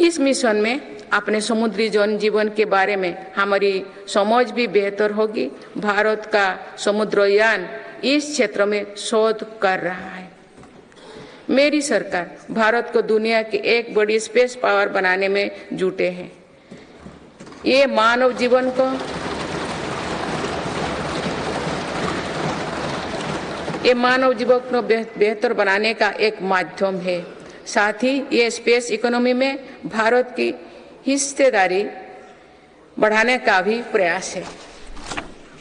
इस मिशन में अपने समुद्री जनजीवन के बारे में हमारी समझ भी बेहतर होगी। भारत का समुद्रयान इस क्षेत्र में शोध कर रहा है। मेरी सरकार भारत को दुनिया की एक बड़ी स्पेस पावर बनाने में जुटे हैं। ये मानव जीवन को बेहतर बनाने का एक माध्यम है। साथ ही ये स्पेस इकोनॉमी में भारत की हिस्सेदारी बढ़ाने का भी प्रयास है।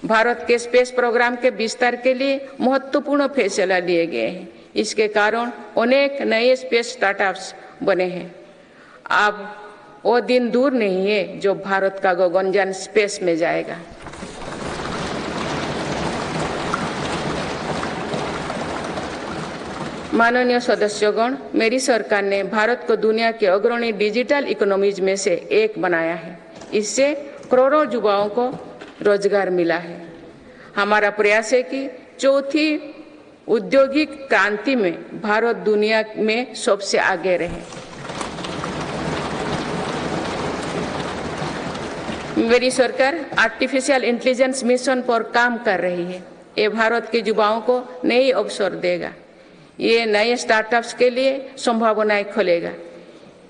भारत के स्पेस प्रोग्राम के विस्तार के लिए महत्वपूर्ण फैसला लिए गए हैं। इसके कारण अनेक नए स्पेस स्टार्टअप्स बने हैं। अब वो दिन दूर नहीं है जो भारत का गगनयान स्पेस में जाएगा। माननीय सदस्यगण, मेरी सरकार ने भारत को दुनिया के अग्रणी डिजिटल इकोनॉमीज में से एक बनाया है। इससे करोड़ों युवाओं को रोजगार मिला है। हमारा प्रयास है कि चौथी औद्योगिक क्रांति में भारत दुनिया में सबसे आगे रहे। मेरी सरकार आर्टिफिशियल इंटेलिजेंस मिशन पर काम कर रही है। ये भारत के युवाओं को नए अवसर देगा। ये नए स्टार्टअप्स के लिए संभावनाएं खोलेगा।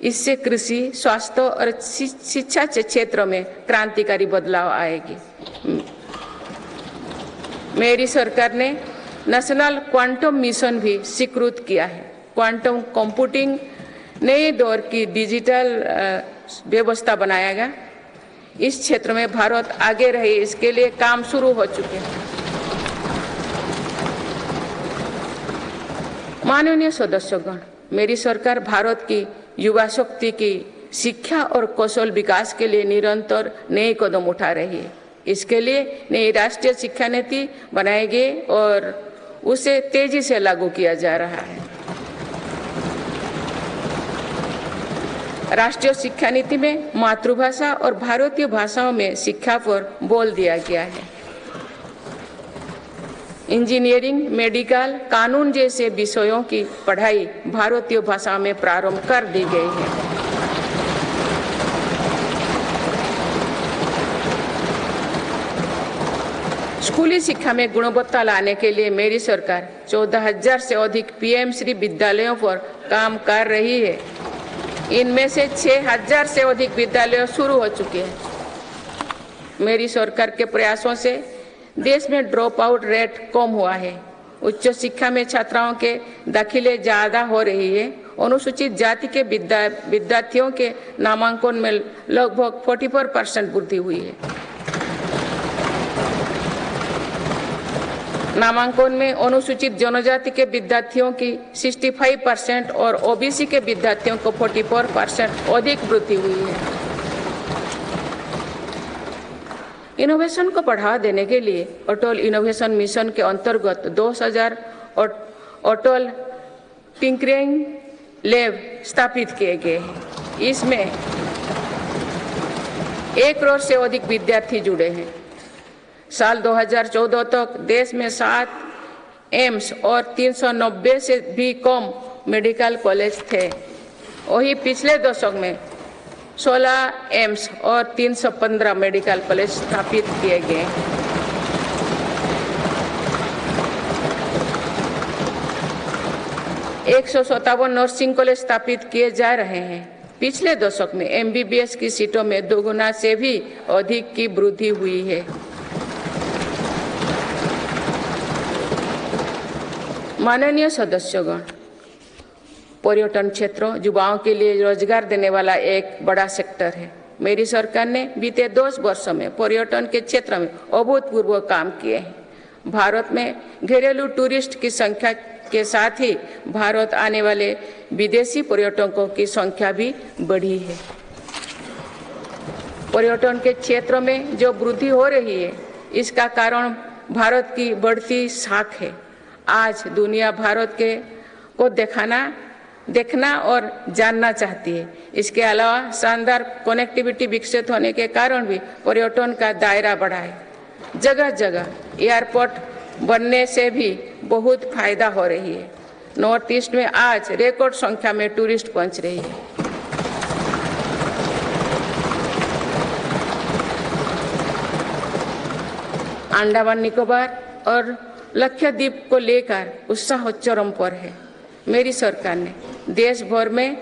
इससे कृषि, स्वास्थ्य और शिक्षा के क्षेत्र में क्रांतिकारी बदलाव आएगी। मेरी सरकार ने नेशनल क्वांटम मिशन भी स्वीकृत किया है। क्वांटम कंप्यूटिंग नए दौर की डिजिटल व्यवस्था बनाएगा। इस क्षेत्र में भारत आगे रहे, इसके लिए काम शुरू हो चुके हैं। माननीय सदस्यगण, मेरी सरकार भारत की युवा शक्ति की शिक्षा और कौशल विकास के लिए निरंतर नए कदम उठा रही है। इसके लिए नई राष्ट्रीय शिक्षा नीति बनाई गई और उसे तेजी से लागू किया जा रहा है। राष्ट्रीय शिक्षा नीति में मातृभाषा और भारतीय भाषाओं में शिक्षा पर बल दिया गया है। इंजीनियरिंग, मेडिकल, कानून जैसे विषयों की पढ़ाई भारतीय भाषा में प्रारंभ कर दी गई है। स्कूली शिक्षा में गुणवत्ता लाने के लिए मेरी सरकार 14,000 से अधिक पीएम श्री विद्यालयों पर काम कर रही है। इनमें से 6,000 से अधिक विद्यालय शुरू हो चुके हैं। मेरी सरकार के प्रयासों से देश में ड्रॉप आउट रेट कम हुआ है। उच्च शिक्षा में छात्राओं के दाखिले ज्यादा हो रही है। अनुसूचित जाति के विद्यार्थियों के नामांकन में लगभग 44% वृद्धि हुई है। नामांकन में अनुसूचित जनजाति के विद्यार्थियों की 65% और ओबीसी के विद्यार्थियों को 44% अधिक वृद्धि हुई है। इनोवेशन को बढ़ावा देने के लिए अटल इनोवेशन मिशन के अंतर्गत 2000 अटल टिंकरिंग लैब स्थापित किए गए हैं। इसमें 1 करोड़ से अधिक विद्यार्थी जुड़े हैं। साल 2014 तक देश में 7 एम्स और 390 से भी कम मेडिकल कॉलेज थे। वही पिछले दशक में 16 एम्स और 315 मेडिकल कॉलेज स्थापित किए गए। 157 नर्सिंग कॉलेज स्थापित किए जा रहे हैं। पिछले दशक में एमबीबीएस की सीटों में 2 गुना से भी अधिक की वृद्धि हुई है। माननीय सदस्यगण, पर्यटन क्षेत्र युवाओं के लिए रोजगार देने वाला एक बड़ा सेक्टर है। मेरी सरकार ने बीते 10 वर्षों में पर्यटन के क्षेत्र में अभूतपूर्व काम किए हैं। भारत में घरेलू टूरिस्ट की संख्या के साथ ही भारत आने वाले विदेशी पर्यटकों की संख्या भी बढ़ी है। पर्यटन के क्षेत्र में जो वृद्धि हो रही है, इसका कारण भारत की बढ़ती साख है। आज दुनिया भारत को देखना और जानना चाहती है। इसके अलावा शानदार कनेक्टिविटी विकसित होने के कारण भी पर्यटन का दायरा बढ़ा है। जगह जगह एयरपोर्ट बनने से भी बहुत फायदा हो रही है। नॉर्थ ईस्ट में आज रिकॉर्ड संख्या में टूरिस्ट पहुंच रही है। अंडमान निकोबार और लक्षद्वीप को लेकर उत्साह चरम पर है। मेरी सरकार ने देश भर में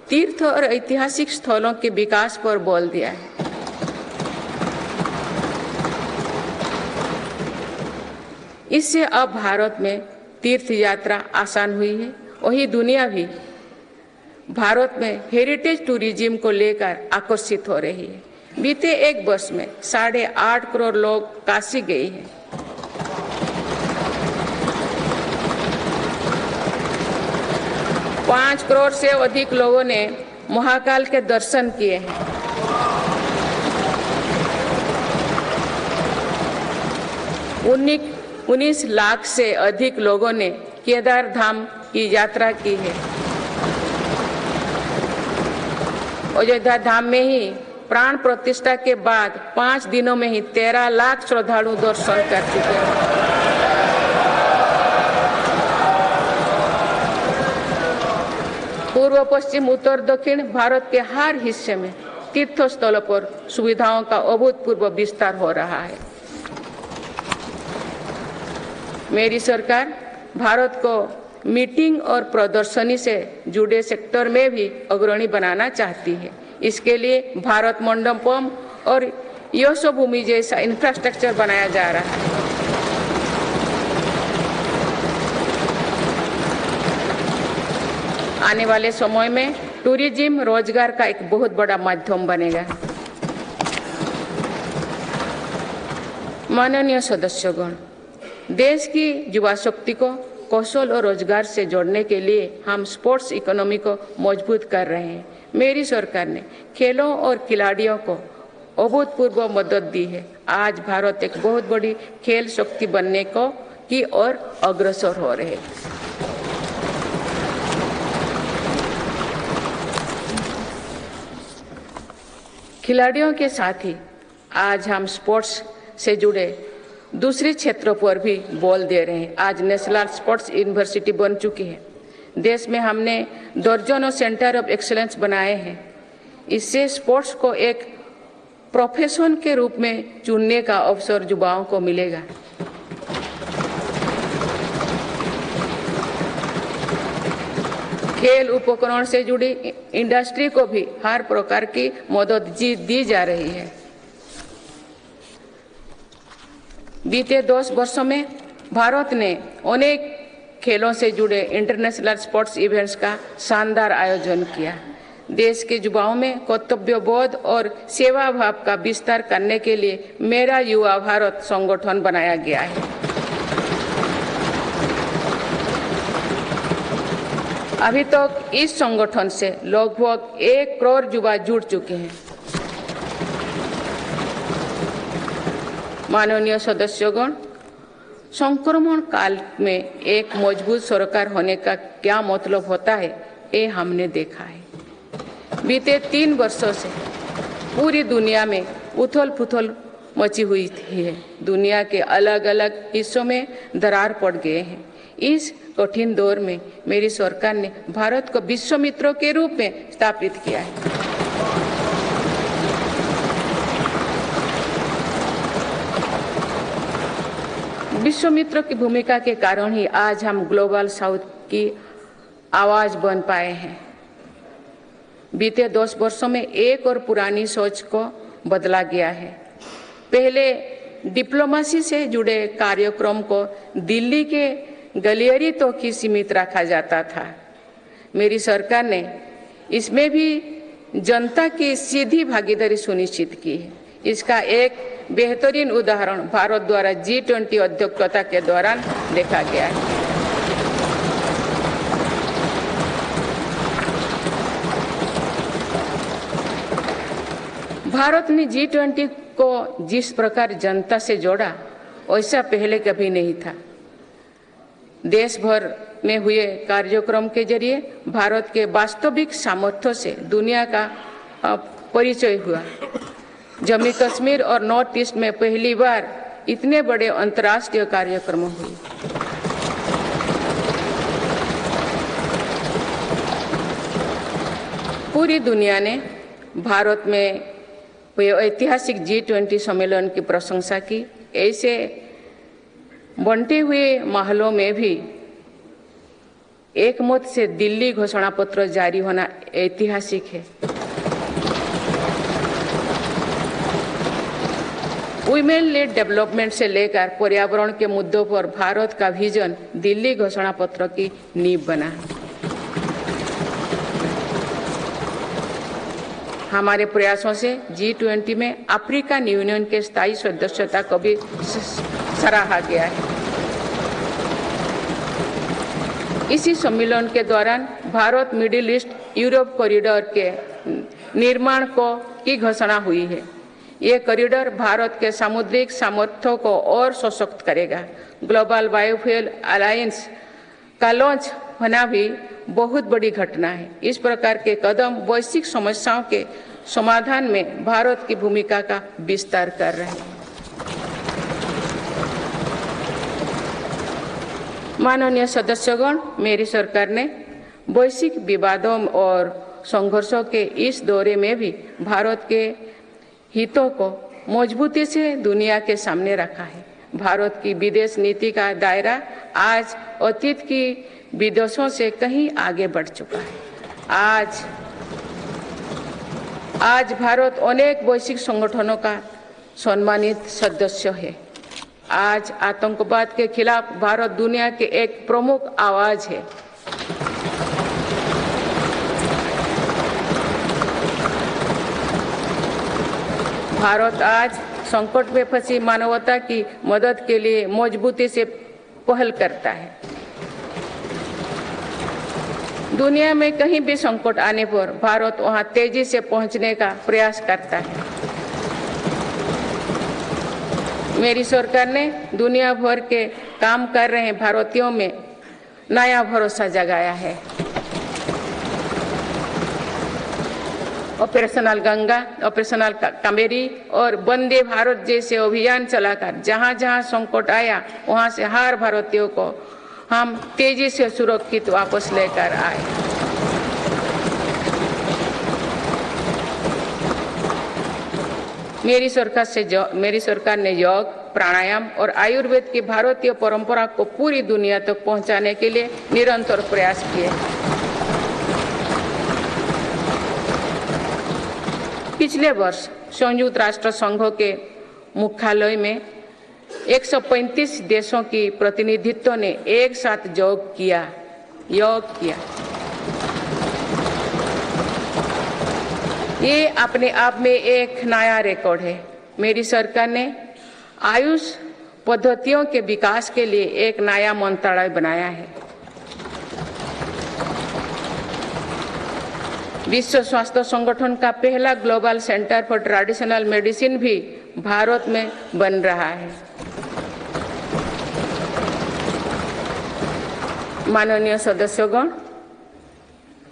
तीर्थ और ऐतिहासिक स्थलों के विकास पर बल दिया है। इससे अब भारत में तीर्थ यात्रा आसान हुई है। वही दुनिया भी भारत में हेरिटेज टूरिज्म को लेकर आकर्षित हो रही है। बीते 1 वर्ष में 8.5 करोड़ लोग काशी गए हैं। पाँच करोड़ से अधिक लोगों ने महाकाल के दर्शन किए हैं। उन्नीस लाख से अधिक लोगों ने केदार धाम की यात्रा की है। अयोध्या धाम में ही प्राण प्रतिष्ठा के बाद 5 दिनों में ही 13 लाख श्रद्धालु दर्शन कर चुके हैं। पूर्व पश्चिम उत्तर दक्षिण भारत के हर हिस्से में तीर्थ स्थलों पर सुविधाओं का अभूतपूर्व विस्तार हो रहा है। मेरी सरकार भारत को मीटिंग और प्रदर्शनी से जुड़े सेक्टर में भी अग्रणी बनाना चाहती है। इसके लिए भारत मंडपम और यशोभूमि जैसा इंफ्रास्ट्रक्चर बनाया जा रहा है। आने वाले समय में टूरिज्म रोजगार का एक बहुत बड़ा माध्यम बनेगा। माननीय सदस्यगण, देश की युवा शक्ति को कौशल और रोजगार से जोड़ने के लिए हम स्पोर्ट्स इकोनॉमी को मजबूत कर रहे हैं। मेरी सरकार ने खेलों और खिलाड़ियों को अभूतपूर्व मदद दी है। आज भारत एक बहुत बड़ी खेल शक्ति बनने की ओर अग्रसर हो रहे हैं। खिलाड़ियों के साथ ही आज हम स्पोर्ट्स से जुड़े दूसरे क्षेत्रों पर भी बल दे रहे हैं। आज नेशनल स्पोर्ट्स यूनिवर्सिटी बन चुकी है। देश में हमने दर्जनों सेंटर ऑफ एक्सीलेंस बनाए हैं। इससे स्पोर्ट्स को एक प्रोफेशन के रूप में चुनने का अवसर युवाओं को मिलेगा। खेल उपकरण से जुड़ी इंडस्ट्री को भी हर प्रकार की मदद दी जा रही है। बीते 10 वर्षों में भारत ने अनेक खेलों से जुड़े इंटरनेशनल स्पोर्ट्स इवेंट्स का शानदार आयोजन किया। देश के युवाओं में कर्तव्य बोध और सेवा भाव का विस्तार करने के लिए मेरा युवा भारत संगठन बनाया गया है। अभी तक इस संगठन से लगभग 1 करोड़ युवा जुड़ चुके हैं। माननीय सदस्यगण, संक्रमण काल में एक मजबूत सरकार होने का क्या मतलब होता है, ये हमने देखा है। बीते 3 वर्षों से पूरी दुनिया में उथल-पुथल मची हुई है। दुनिया के अलग अलग हिस्सों में दरार पड़ गए हैं। इस कठिन दौर में मेरी सरकार ने भारत को विश्व मित्र के रूप में स्थापित किया है। विश्व मित्र की भूमिका के कारण ही आज हम ग्लोबल साउथ की आवाज बन पाए हैं। बीते 10 वर्षों में एक और पुरानी सोच को बदला गया है। पहले डिप्लोमेसी से जुड़े कार्यक्रम को दिल्ली के गलियारे तक ही सीमित रखा जाता था। मेरी सरकार ने इसमें भी जनता की सीधी भागीदारी सुनिश्चित की है। इसका एक बेहतरीन उदाहरण भारत द्वारा G20 अध्यक्षता के दौरान देखा गया है। भारत ने G20 को जिस प्रकार जनता से जोड़ा, वैसा पहले कभी नहीं था। देश भर में हुए कार्यक्रम के जरिए भारत के वास्तविक सामर्थ्य से दुनिया का परिचय हुआ। जम्मू कश्मीर और नॉर्थ ईस्ट में पहली बार इतने बड़े अंतर्राष्ट्रीय कार्यक्रम हुए। पूरी दुनिया ने भारत में ऐतिहासिक G20 सम्मेलन की प्रशंसा की। ऐसे बंटे हुए माहौलों में भी एकमत से दिल्ली घोषणा पत्र जारी होना ऐतिहासिक है। वुमेन लेड डेवलपमेंट से लेकर पर्यावरण के मुद्दों पर भारत का विजन दिल्ली घोषणा पत्र की नींव बना। हमारे प्रयासों से G20 में अफ्रीकन यूनियन के स्थायी सदस्यता को भी सराहा गया है। इसी सम्मेलन के दौरान Bharat middle east Europe corridor के निर्माण की घोषणा हुई है। ये कॉरिडोर भारत के सामुद्रिक सामर्थ्य को और सशक्त करेगा। ग्लोबल बायोफ्यूल अलायंस का लॉन्च होना भी बहुत बड़ी घटना है। इस प्रकार के कदम वैश्विक समस्याओं के समाधान में भारत की भूमिका का विस्तार कर रहे हैं। माननीय सदस्यगण, मेरी सरकार ने वैश्विक विवादों और संघर्षों के इस दौरे में भी भारत के हितों को मजबूती से दुनिया के सामने रखा है। भारत की विदेश नीति का दायरा आज अतीत की विदेशों से कहीं आगे बढ़ चुका है। आज भारत अनेक वैश्विक संगठनों का सम्मानित सदस्य है। आज आतंकवाद के खिलाफ भारत दुनिया के एक प्रमुख आवाज है। भारत आज संकट में फंसी मानवता की मदद के लिए मजबूती से पहल करता है। दुनिया में कहीं भी संकट आने पर भारत वहां तेजी से पहुंचने का प्रयास करता है। मेरी सरकार ने दुनिया भर के काम कर रहे भारतीयों में नया भरोसा जगाया है। ऑपरेशनल गंगा, ऑपरेशनल कावेरी और वंदे भारत जैसे अभियान चलाकर जहां जहां संकट आया वहां से हर भारतीयों को हम तेजी से सुरक्षित वापस लेकर आए। मेरी सरकार ने योग, प्राणायाम और आयुर्वेद की भारतीय परंपरा को पूरी दुनिया तक पहुंचाने के लिए निरंतर प्रयास किए। पिछले वर्ष संयुक्त राष्ट्र संघ के मुख्यालय में 135 देशों की प्रतिनिधित्व ने एक साथ योग किया। ये अपने आप में एक नया रिकॉर्ड है। मेरी सरकार ने आयुष पद्धतियों के विकास के लिए एक नया मंत्रालय बनाया है। विश्व स्वास्थ्य संगठन का पहला global centre for traditional medicine भी भारत में बन रहा है। माननीय सदस्यगण,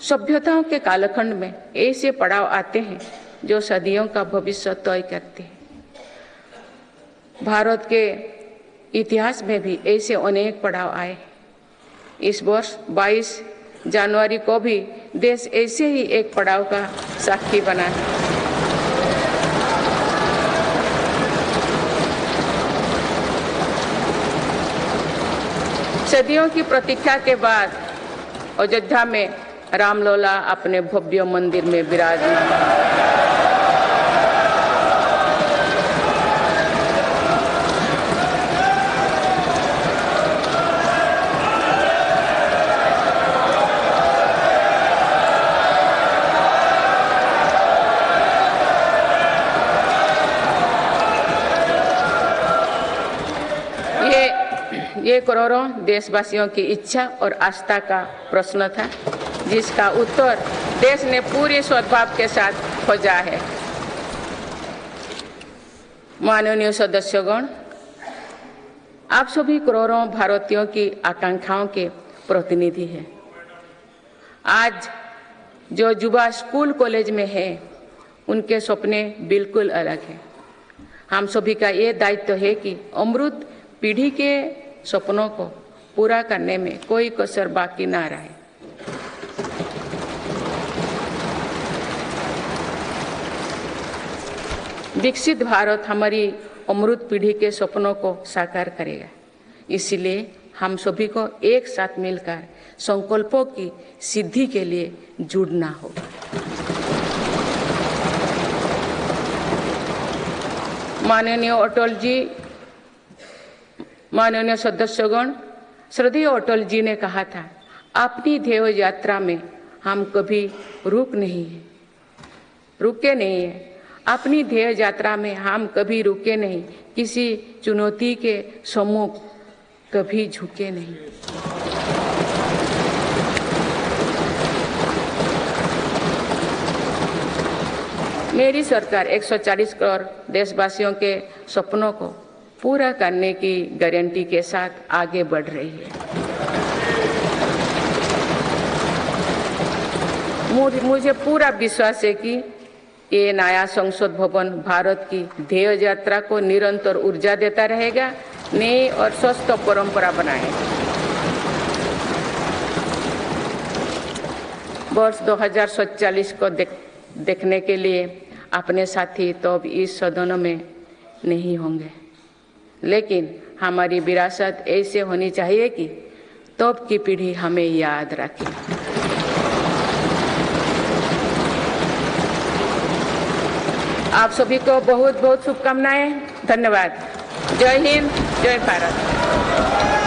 सभ्यताओं के कालखंड में ऐसे पड़ाव आते हैं जो सदियों का भविष्य तय करते हैं। भारत के इतिहास में भी ऐसे अनेक पड़ाव आए। इस वर्ष 22 जनवरी को भी देश ऐसे ही एक पड़ाव का साक्षी बना है। सदियों की प्रतीक्षा के बाद अयोध्या में रामलला अपने भव्य मंदिर में विराजमान। ये करोड़ों देशवासियों की इच्छा और आस्था का प्रश्न था, जिसका उत्तर देश ने पूरे सद्भाव के साथ खोजा है। माननीय सदस्यगण, आप सभी करोड़ों भारतीयों की आकांक्षाओं के प्रतिनिधि हैं। आज जो युवा स्कूल कॉलेज में है, उनके सपने बिल्कुल अलग हैं। हम सभी का ये दायित्व है कि अमृत पीढ़ी के सपनों को पूरा करने में कोई कसर बाकी ना रहे। विकसित भारत हमारी अमृत पीढ़ी के सपनों को साकार करेगा। इसलिए हम सभी को एक साथ मिलकर संकल्पों की सिद्धि के लिए जुड़ना होगा। माननीय अटल जी, माननीय सदस्यगण, श्रद्धेय अटल जी ने कहा था, अपनी ध्येय यात्रा में हम कभी रुके नहीं हैं। अपनी ध्येय यात्रा में हम कभी रुके नहीं, किसी चुनौती के सम्मुख कभी झुके नहीं। मेरी सरकार 140 करोड़ देशवासियों के सपनों को पूरा करने की गारंटी के साथ आगे बढ़ रही है। मुझे पूरा विश्वास है कि ये नया संसद भवन भारत की ध्येय यात्रा को निरंतर ऊर्जा देता रहेगा, नई और स्वस्थ परंपरा बनाएगा। वर्ष 2047 को देखने के लिए अपने साथी तो अब इस सदन में नहीं होंगे, लेकिन हमारी विरासत ऐसे होनी चाहिए कि तब की पीढ़ी हमें याद रखे। आप सभी को बहुत बहुत शुभकामनाएं। धन्यवाद। जय हिंद, जय भारत।